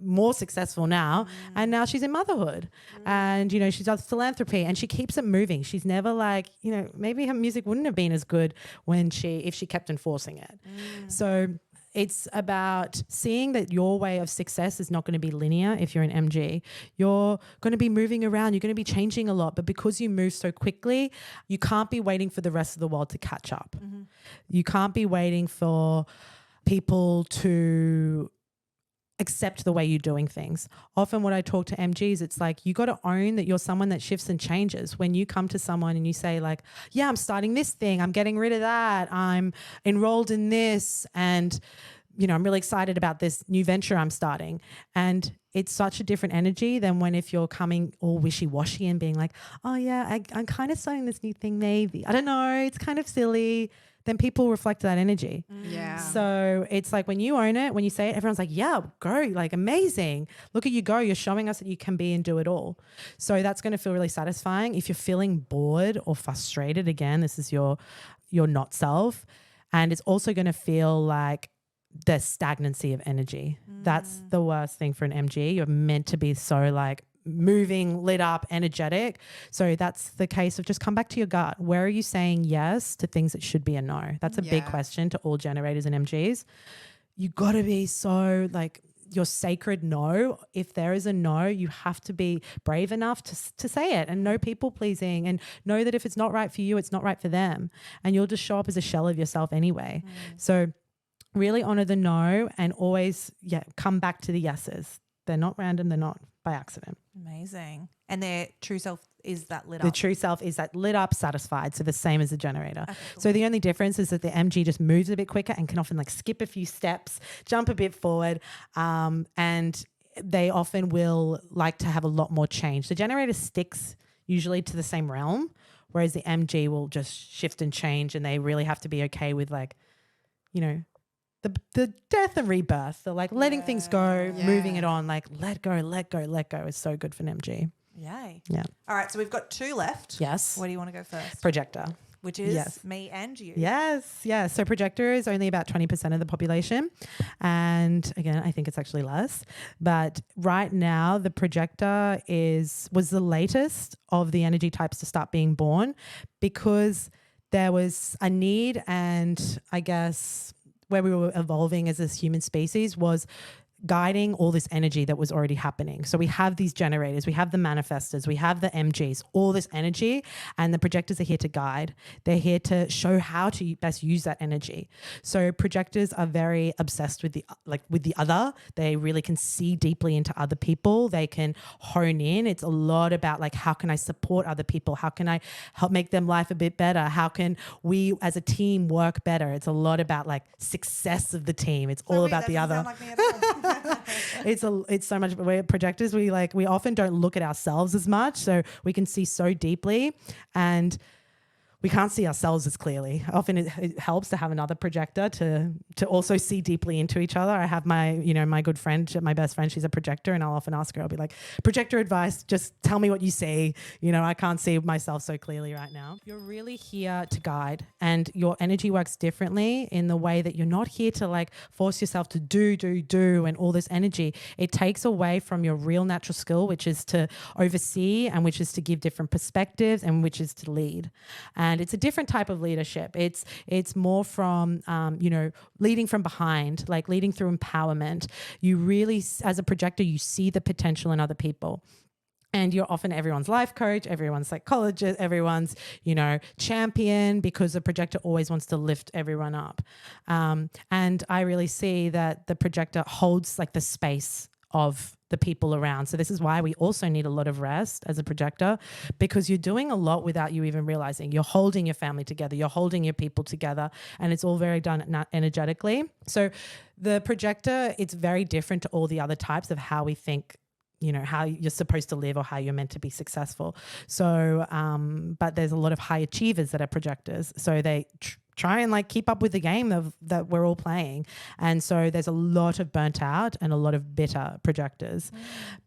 more successful now. And now she's in motherhood, and she does philanthropy, and she keeps it moving. She's never like, maybe her music wouldn't have been as good if she kept enforcing it. So it's about seeing that your way of success is not going to be linear. If you're an MG, you're going to be moving around, you're going to be changing a lot, but because you move so quickly, you can't be waiting for the rest of the world to catch up. You can't be waiting for people to accept the way you're doing things. Often when I talk to MGs, it's like, you got to own that you're someone that shifts and changes. When you come to someone and you say like, yeah, I'm starting this thing, I'm getting rid of that, I'm enrolled in this, and I'm really excited about this new venture I'm starting. And it's such a different energy than if you're coming all wishy-washy and being like, oh yeah, I'm kind of starting this new thing, maybe. I don't know, it's kind of silly. Then people reflect that energy. Yeah. So it's like when you own it, when you say it, everyone's like, yeah, go, like amazing. Look at you go. You're showing us that you can be and do it all. So that's going to feel really satisfying. If you're feeling bored or frustrated, again, this is your not self. And it's also going to feel like the stagnancy of energy. That's the worst thing for an MG. You're meant to be so like moving, lit up, energetic. So that's the case of just come back to your gut. Where are you saying yes to things that should be a no? That's a big question to all generators and MGs. You got to be so like your sacred no. If there is a no, you have to be brave enough to say it, and no people pleasing, and know that if it's not right for you, it's not right for them, and you'll just show up as a shell of yourself anyway. So really honor the no, and always come back to the yeses. They're not random, they're not by accident. Amazing. And their true self is that lit up. The true self is that lit up, satisfied. So the same as the generator. Okay, cool. So the only difference is that the MG just moves a bit quicker and can often like skip a few steps, jump a bit forward, and they often will like to have a lot more change. The generator sticks usually to the same realm, whereas the MG will just shift and change, and they really have to be okay with like, the death and rebirth. They're like letting things go, moving it on, like let go is so good for an MG. Yay. Yeah. All right, so we've got 2 left. Yes. Where do you want to go first? Projector. Which is Yes. me and you. Yes. Yeah. So projector is only about 20% of the population. And again, I think it's actually less. But right now, the projector was the latest of the energy types to start being born because there was a need, and I guess where we were evolving as a human species was guiding all this energy that was already happening. So we have these generators, we have the manifestors, we have the MGs, all this energy, and the projectors are here to guide. They're here to show how to best use that energy. So projectors are very obsessed with the other. They really can see deeply into other people. They can hone in. It's a lot about like, how can I support other people? How can I help make them life a bit better? How can we as a team work better? It's a lot about like success of the team. It's all about the other. Sound like me at all. It's so much. We're projectors. We often don't look at ourselves as much, so we can see so deeply, and we can't see ourselves as clearly. Often it helps to have another projector to also see deeply into each other. I have my good friend, my best friend, she's a projector, and I'll often ask her, I'll be like, projector advice, just tell me what you see. I can't see myself so clearly right now. You're really here to guide, and your energy works differently in the way that you're not here to like force yourself to do and all this energy. It takes away from your real natural skill, which is to oversee and which is to give different perspectives and which is to lead. And it's a different type of leadership. It's more from, leading from behind, like leading through empowerment. You really, as a projector, you see the potential in other people. And you're often everyone's life coach, everyone's psychologist, everyone's, champion, because the projector always wants to lift everyone up. And I really see that the projector holds like the space of the people around. So this is why we also need a lot of rest as a projector, because you're doing a lot without you even realizing. You're holding your family together, you're holding your people together, and it's all very done energetically. So the projector, it's very different to all the other types of how we think, how you're supposed to live or how you're meant to be successful. So, but there's a lot of high achievers that are projectors. So they try and like keep up with the game that we're all playing. And so there's a lot of burnt out and a lot of bitter projectors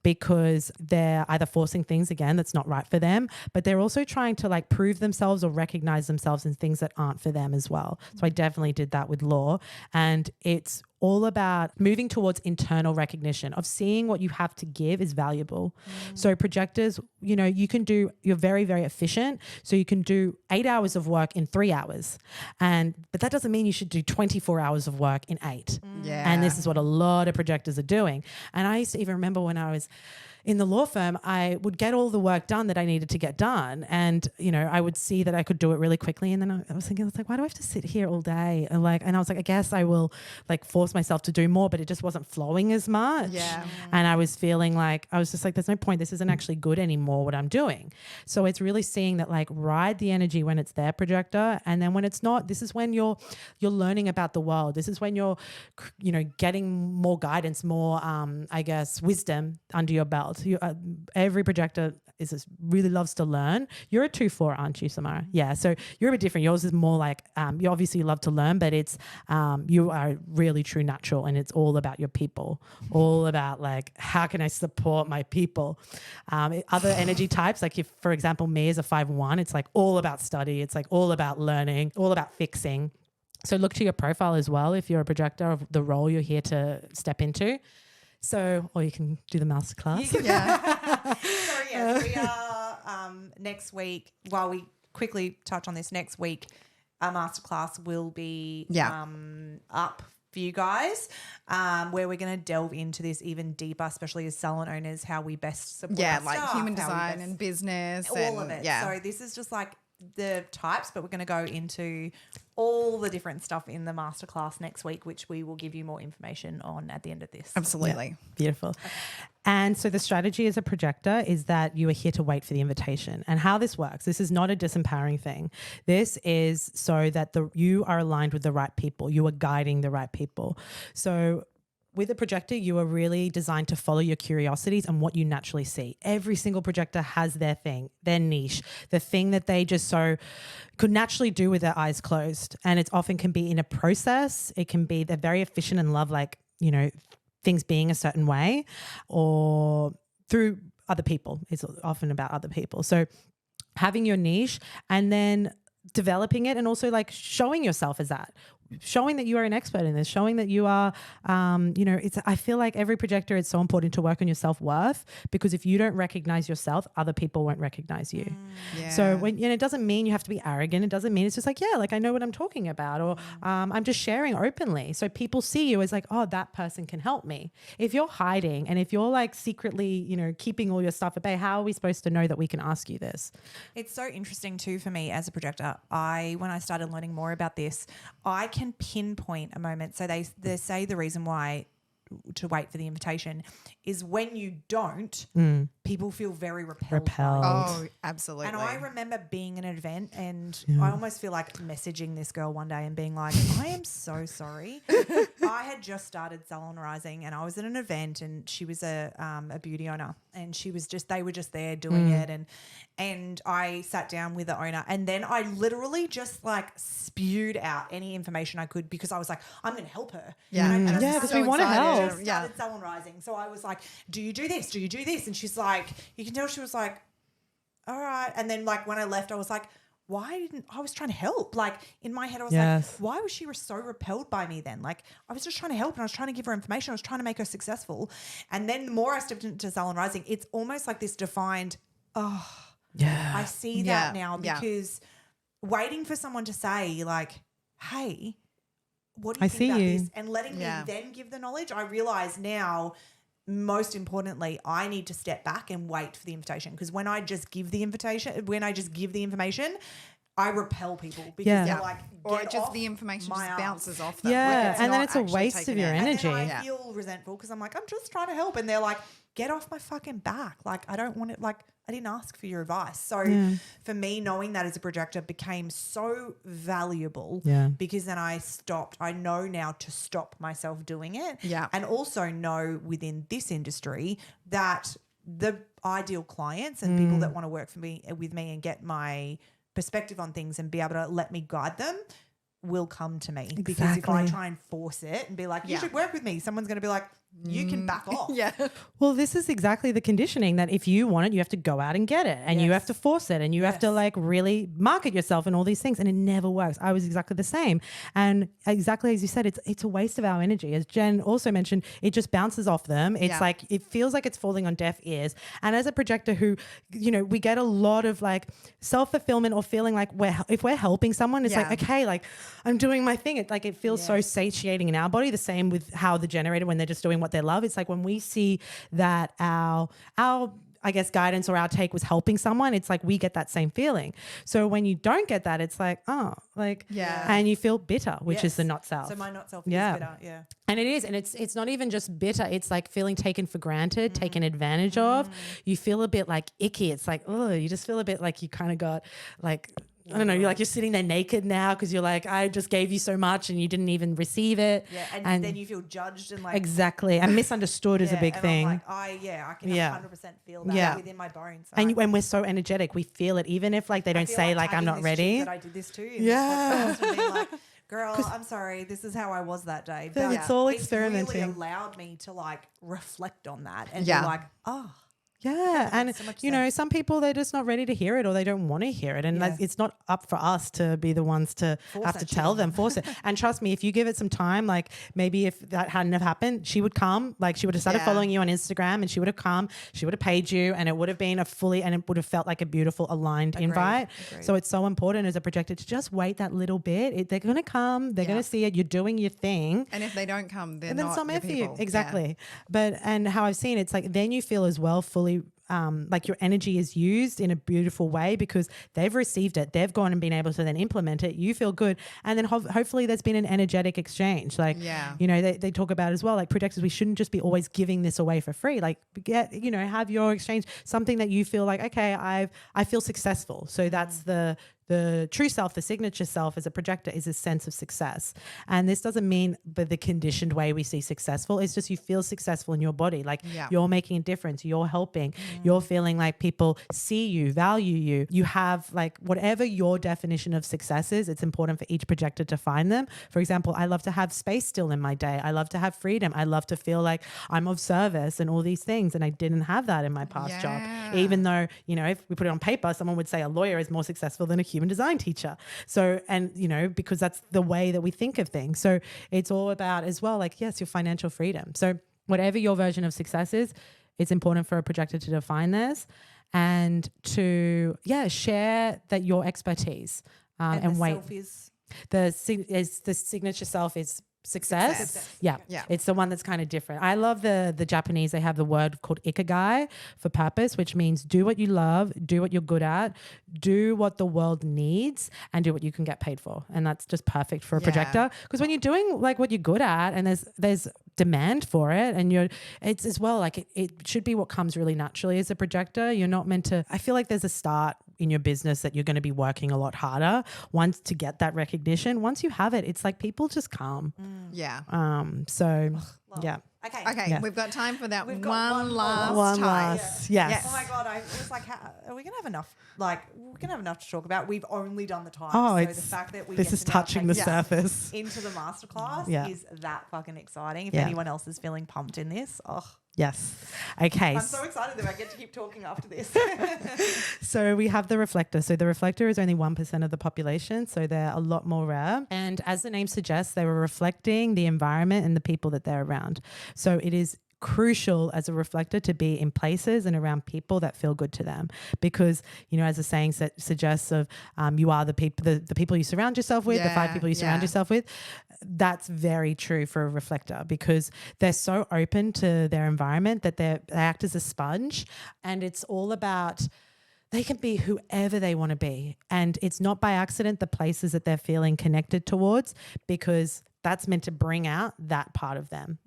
because they're either forcing things again that's not right for them, but they're also trying to like prove themselves or recognize themselves in things that aren't for them as well. So I definitely did that with law, and it's all about moving towards internal recognition of seeing what you have to give is valuable. So projectors, you're very, very efficient. So you can do 8 hours of work in 3 hours. But that doesn't mean you should do 24 hours of work in 8. Yeah. And this is what a lot of projectors are doing. And I used to even remember when I was in the law firm, I would get all the work done that I needed to get done. And, I would see that I could do it really quickly. And then I was thinking, why do I have to sit here all day? And I was like, I guess I will like force myself to do more, but it just wasn't flowing as much. Yeah. And I was feeling like, I was just like, there's no point. This isn't actually good anymore, what I'm doing. So it's really seeing that like ride the energy when it's there, projector. And then when it's not, this is when you're learning about the world. This is when you're, getting more guidance, more, wisdom under your belt. Every projector really loves to learn. You're a 2-4, aren't you, Samara? Yeah. So you're a bit different. Yours is more like you obviously love to learn, but it's you are really true natural, and it's all about your people, all about like how can I support my people. Other energy types, like if for example me as a 5-1, it's like all about study. It's like all about learning, all about fixing. So look to your profile as well if you're a projector of the role you're here to step into. So, or you can do the masterclass. Yeah. So yes, we are next week. While we quickly touch on this, next week, our masterclass will be up for you guys, where we're going to delve into this even deeper, especially as salon owners, how we best support our like staff, human design and business, all of it. Yeah. So this is just like the types, but we're going to go into all the different stuff in the masterclass next week, which we will give you more information on at the end of this. Absolutely. Yeah, beautiful. Okay. And so the strategy as a projector is that you are here to wait for the invitation. And how this works, this is not a disempowering thing. This is so that you are aligned with the right people. You are guiding the right people. So with a projector, you are really designed to follow your curiosities and what you naturally see. Every single projector has their thing, their niche, the thing that they just so could naturally do with their eyes closed. And it often can be in a process. It can be they're very efficient and love things being a certain way, or through other people. It's often about other people. So having your niche and then developing it, and also like showing yourself as that, showing that you are an expert in this, showing that you are, I feel like every projector, it's so important to work on your self-worth, because if you don't recognize yourself, other people won't recognize you. So it doesn't mean you have to be arrogant. It doesn't mean it's just like, I know what I'm talking about, or I'm just sharing openly. So people see you as like, oh, that person can help me. If you're hiding and if you're like secretly, keeping all your stuff at bay, how are we supposed to know that we can ask you this? It's so interesting too for me as a projector. When I started learning more about this, I can pinpoint a moment. So they say the reason why to wait for the invitation is when you don't, people feel very repelled. Oh, absolutely. And I remember being in an event, and I almost feel like messaging this girl one day and being like, I am so sorry. I had just started Salon Rising, and I was at an event, and she was a beauty owner, and they were just there doing it, and I sat down with the owner, and then I literally just like spewed out any information I could, because I was like, I'm going to help her. Yeah. And Because we want to help. just started Salon Rising. So I was like, do you do this? Do you do this? And she's like, you can tell she was like, all right. And then like when I left, I was like, I was trying to help. Like in my head, I was like, why was she so repelled by me then? Like I was just trying to help, and I was trying to give her information. I was trying to make her successful. And then the more I stepped into Salon Rising, it's almost like this defined, I see that now, because waiting for someone to say like, hey, what do you think about this? And letting me then give the knowledge. I realize now, most importantly, I need to step back and wait for the invitation, because when I just give the information, I repel people, because they're like, or just the information just bounces off them. And then it's a waste of your energy. And then I feel resentful, because I'm like, I'm just trying to help, and they're like, get off my fucking back. Like, I don't want it. Like, I didn't ask for your advice. So for me, knowing that as a projector became so valuable, because then I know now to stop myself doing it. Yeah. And also know within this industry that the ideal clients and people that want to work with me and get my perspective on things and be able to let me guide them will come to me. Exactly. Because if I try and force it and be like, you should work with me, someone's going to be like, you can back off. Well, this is exactly the conditioning, that if you want it, you have to go out and get it, and you have to force it, and you have to like really market yourself and all these things, and it never works. I was exactly the same. And exactly as you said, it's a waste of our energy. As Jen also mentioned, it just bounces off them. It's like, it feels like it's falling on deaf ears. And as a projector who, we get a lot of like self-fulfillment, or feeling like if we're helping someone, it's like, okay, like I'm doing my thing. It feels so satiating in our body. The same with how the generator, when they're just doing what they love. It's like when we see that our I guess guidance or our take was helping someone, it's like we get that same feeling. So when you don't get that, it's like, and you feel bitter, which is the not self. So my not self is bitter, And it is, and it's not even just bitter, it's like feeling taken for granted, taken advantage of. You feel a bit like icky. It's like, you just feel a bit like you kind of got like, I don't know, you're sitting there naked now, because you're like, I just gave you so much and you didn't even receive it. Yeah, and then you feel judged and like... Exactly, and misunderstood is a big thing. I'm like, I can 100% feel that within my bones. And we're so energetic, we feel it, even if like they don't say like I'm not ready. That I did this too. Yeah. Being like, girl, I'm sorry, this is how I was that day. But it's all experimenting. It's really allowed me to like reflect on that and be like, Yeah, and some people, they're just not ready to hear it, or they don't want to hear it, and like, it's not up for us to be the ones to have to tell them, force it. And trust me, if you give it some time, like maybe if that hadn't have happened, she would come, like she would have started following you on Instagram, and she would have come, she would have paid you, and it would have been and it would have felt like a beautiful aligned invite. So it's so important as a projector to just wait that little bit. They're going to come, they're going to see it, you're doing your thing. And if they don't come, then it's not meant for you. people. Exactly. But and how I've seen it's like then you feel as well fully like your energy is used in a beautiful way, because they've received it, they've gone and been able to then implement it, you feel good, and then hopefully there's been an energetic exchange. Like they talk about as well, like projectors, we shouldn't just be always giving this away for free. Like have your exchange, something that you feel like, okay, I feel successful, so that's the the true self, the signature self as a projector is a sense of success. And this doesn't mean by the conditioned way we see successful. It's just you feel successful in your body. Like you're making a difference, you're helping, you're feeling like people see you, value you. You have like whatever your definition of success is, it's important for each projector to find them. For example, I love to have space still in my day. I love to have freedom. I love to feel like I'm of service and all these things. And I didn't have that in my past job, even though, you know, if we put it on paper, someone would say a lawyer is more successful than a human design teacher. So, and, you know, because that's the way that we think of things. So it's all about as well, like, yes, your financial freedom. So whatever your version of success is, it's important for a projector to define this and to, share that your expertise and wait. The signature self is success. Yeah. It's the one that's kind of different. I love the Japanese, they have the word called ikigai for purpose, which means do what you love, do what you're good at, do what the world needs, and do what you can get paid for. And that's just perfect for a projector, because when you're doing like what you're good at and there's demand for it, and it's as well like it should be what comes really naturally as a projector. You're not meant to, I feel like there's a start in your business that you're going to be working a lot harder once to get that recognition. Once you have it, it's like people just come. Okay, we've got time for that. We've one got last time. Yes. Oh my God, I was like, are we gonna have enough? Like, we're gonna have enough to talk about. We've only done the time. Oh, so the fact that this is touching the surface into the masterclass is that fucking exciting. If anyone else is feeling pumped in this, yes. Okay. I'm so excited that I get to keep talking after this. So we have the reflector. So the reflector is only 1% of the population. So they're a lot more rare. And as the name suggests, they were reflecting the environment and the people that they're around. So it is crucial as a reflector to be in places and around people that feel good to them, because, you know, as the saying suggests of you are the people, the people you surround yourself with, the 5 people you surround yourself with. That's very true for a reflector, because they're so open to their environment that they act as a sponge, and it's all about they can be whoever they want to be. And it's not by accident the places that they're feeling connected towards, because that's meant to bring out that part of them.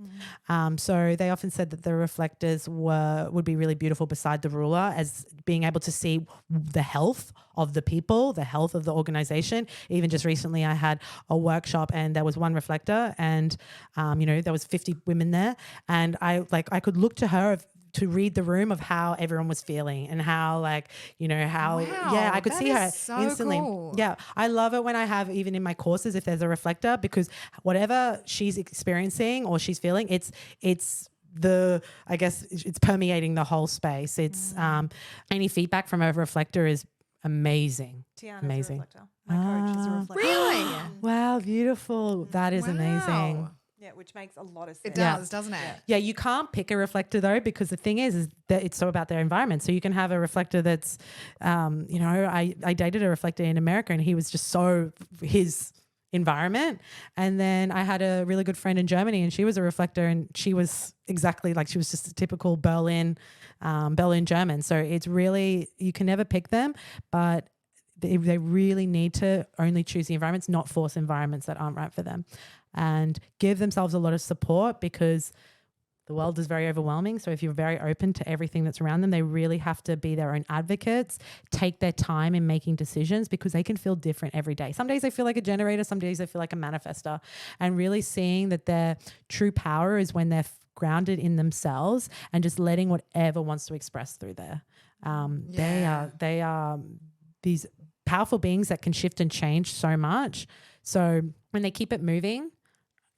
So they often said that the reflectors would be really beautiful beside the ruler, as being able to see the health of the people, the health of the organization. Even just recently I had a workshop and there was one reflector, and there was 50 women there, and I could look to her to read the room of how everyone was feeling and how I could see her so instantly. Cool. Yeah. I love it when I have, even in my courses, if there's a reflector, because whatever she's experiencing or she's feeling, it's permeating the whole space. It's any feedback from a reflector is amazing. Tiana's amazing. A reflector. My coach is a reflector. Really? Yeah. Wow, beautiful. That is amazing. Yeah, which makes a lot of sense. It does, doesn't it? Yeah, you can't pick a reflector though, because the thing is that it's so about their environment. So you can have a reflector that's, I dated a reflector in America, and he was just so his environment. And then I had a really good friend in Germany, and she was a reflector, and she was exactly like, she was just a typical Berlin German. So it's really, you can never pick them, but they really need to only choose the environments, not force environments that aren't right for them, and give themselves a lot of support, because the world is very overwhelming. So if you're very open to everything that's around them, they really have to be their own advocates, take their time in making decisions, because they can feel different every day. Some days they feel like a generator, some days they feel like a manifester, and really seeing that their true power is when they're grounded in themselves and just letting whatever wants to express through there. They are these powerful beings that can shift and change so much. So when they keep it moving,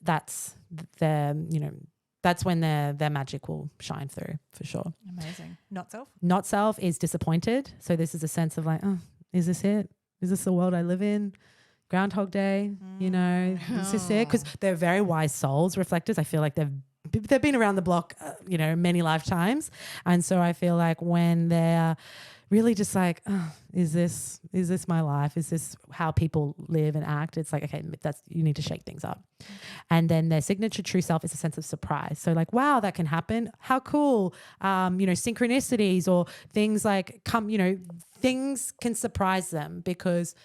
that's when their magic will shine through, for sure. Amazing. Not self? Not self is disappointed. So this is a sense of like, oh, is this it? Is this the world I live in? Groundhog Day, is this it? Because they're very wise souls, reflectors. I feel like they've been around the block, many lifetimes. And so I feel like when they're really just like, oh, is this my life? Is this how people live and act? It's like, okay, you need to shake things up. And then their signature true self is a sense of surprise. So like, wow, that can happen. How cool. Synchronicities or things like things can surprise them, because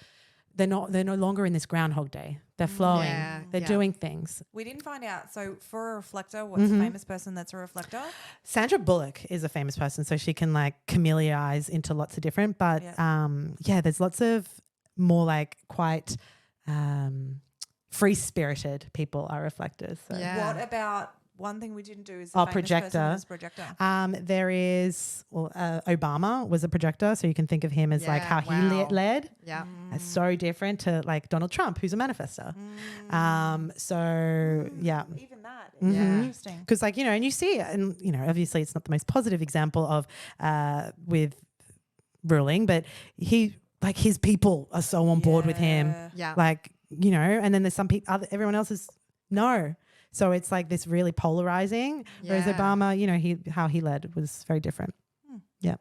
they're no longer in this Groundhog Day. They're flowing. They're doing things. We didn't find out. So for a reflector, what's a famous person that's a reflector? Sandra Bullock is a famous person, so she can like chameleonize into lots of different. But there's lots of more like quite free-spirited people are reflectors. So. Yeah. What about one thing we didn't do is projector. projector. There is Obama was a projector, so you can think of him as like Yeah, how he wow. led. Yeah. It's so different to like Donald Trump, who's a manifestor. So yeah. Even that. Yeah. Interesting. Because like, you know, and you see it, and, you know, obviously it's not the most positive example of with ruling, but he, like his people are so on board with him. Yeah. Like, you know, and then there's some people, everyone else is no. So it's like this really polarizing. Whereas Yeah. Obama, you know, how he led was very different. Yeah.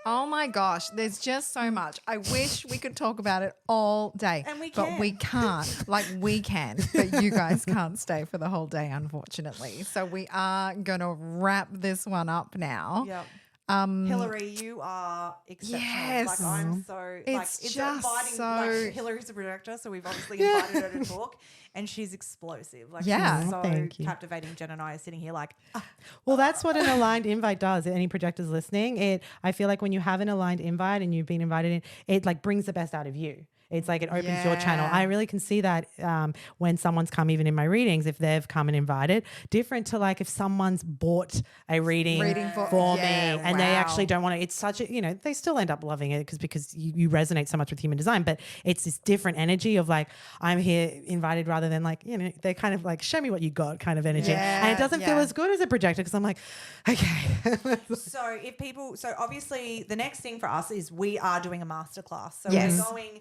Oh my gosh, there's just so much. I wish we could talk about it all day. And we But can. we can't. Like we can, but you guys can't stay for the whole day, unfortunately. So we are going to wrap this one up now. Yep. Um, Hilary, you are exceptional. Yes. Like I'm so It's it's just inviting. so- Like Hilary's a projector, so we've obviously invited her to talk, and she's explosive. Like Yeah. she's so Thank you. captivating. Jen and I are sitting here like, Well, that's what an aligned invite does. Any projectors listening, I feel like when you have an aligned invite and you've been invited in, it like brings the best out of you. It's like it opens your channel. Yeah. I really can see that when someone's come, even in my readings, if they've come and invited, different to like if someone's bought a reading for me and they actually don't want to. It's such a, you know, they still end up loving it because you resonate so much with human design, but it's this different energy of like, I'm here invited rather than like, you know, they're kind of like, show me what you got kind of energy. Yeah, And it doesn't feel yeah. as good as a projector because I'm like, okay. so obviously the next thing for us is we are doing a masterclass. So Yes. we're going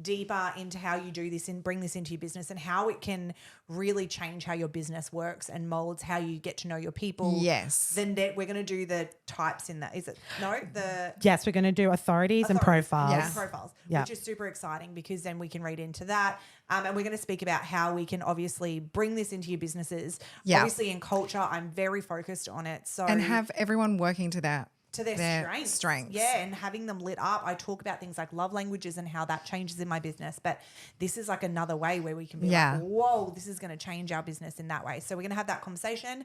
deeper into how you do this and bring this into your business and how it can really change how your business works and molds how you get to know your people. Yes. Then we're going to do the types in that. Is it the Yes, we're going to do authorities and profiles. Yeah. profiles, Yeah. which is super exciting because then we can read into that. And we're going to speak about how we can obviously bring this into your businesses. Yeah. Obviously in culture, I'm very focused on it. So And have everyone working to that. to their strengths. Yeah, and having them lit up. I talk about things like love languages and how that changes in my business, but this is like another way where we can be like, whoa, this is going to change our business in that way. So we're going to have that conversation.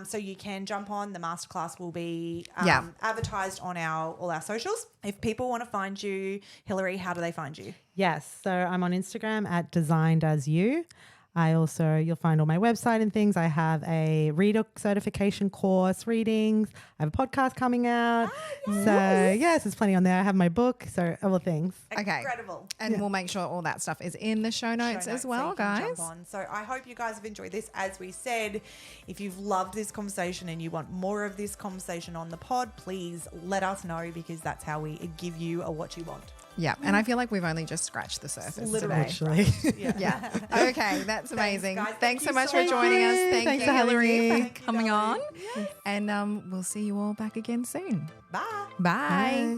So you can jump on. The masterclass will be advertised on all our socials. If people want to find you, Hilary, how do they find you? Yes. So I'm on Instagram at designed as you. You'll find all my website and things. I have a reader certification course, readings. I have a podcast coming out. So yes, there's plenty on there. I have my book. So all the things. Okay. Incredible. And we'll make sure all that stuff is in the show notes as well, so you can guys. jump on. So I hope you guys have enjoyed this. As we said, if you've loved this conversation and you want more of this conversation on the pod, please let us know because that's how we give you what you want. Yeah. And I feel like we've only just scratched the surface today. Actually. Yeah. Okay, that's amazing. guys. Thanks Thank so you much so for joining us. much. Thank Thanks you, for having Hilary, me. for Thank you, coming on. darling. And we'll see you all back again soon. Bye. Bye.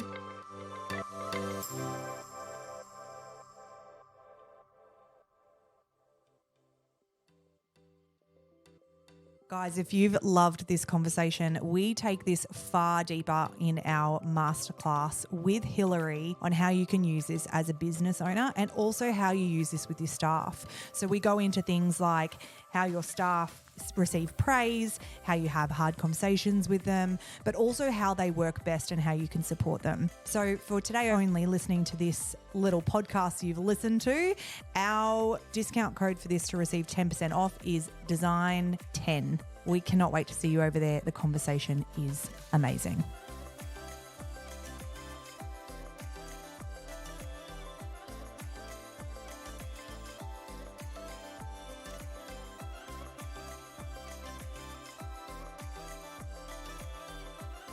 Guys, if you've loved this conversation, we take this far deeper in our masterclass with Hilary on how you can use this as a business owner and also how you use this with your staff. So we go into things like how your staff receive praise, how you have hard conversations with them, but also how they work best and how you can support them. So for today only, listening to this little podcast you've listened to, our discount code for this to receive 10% off is design10. We cannot wait to see you over there. The conversation is amazing.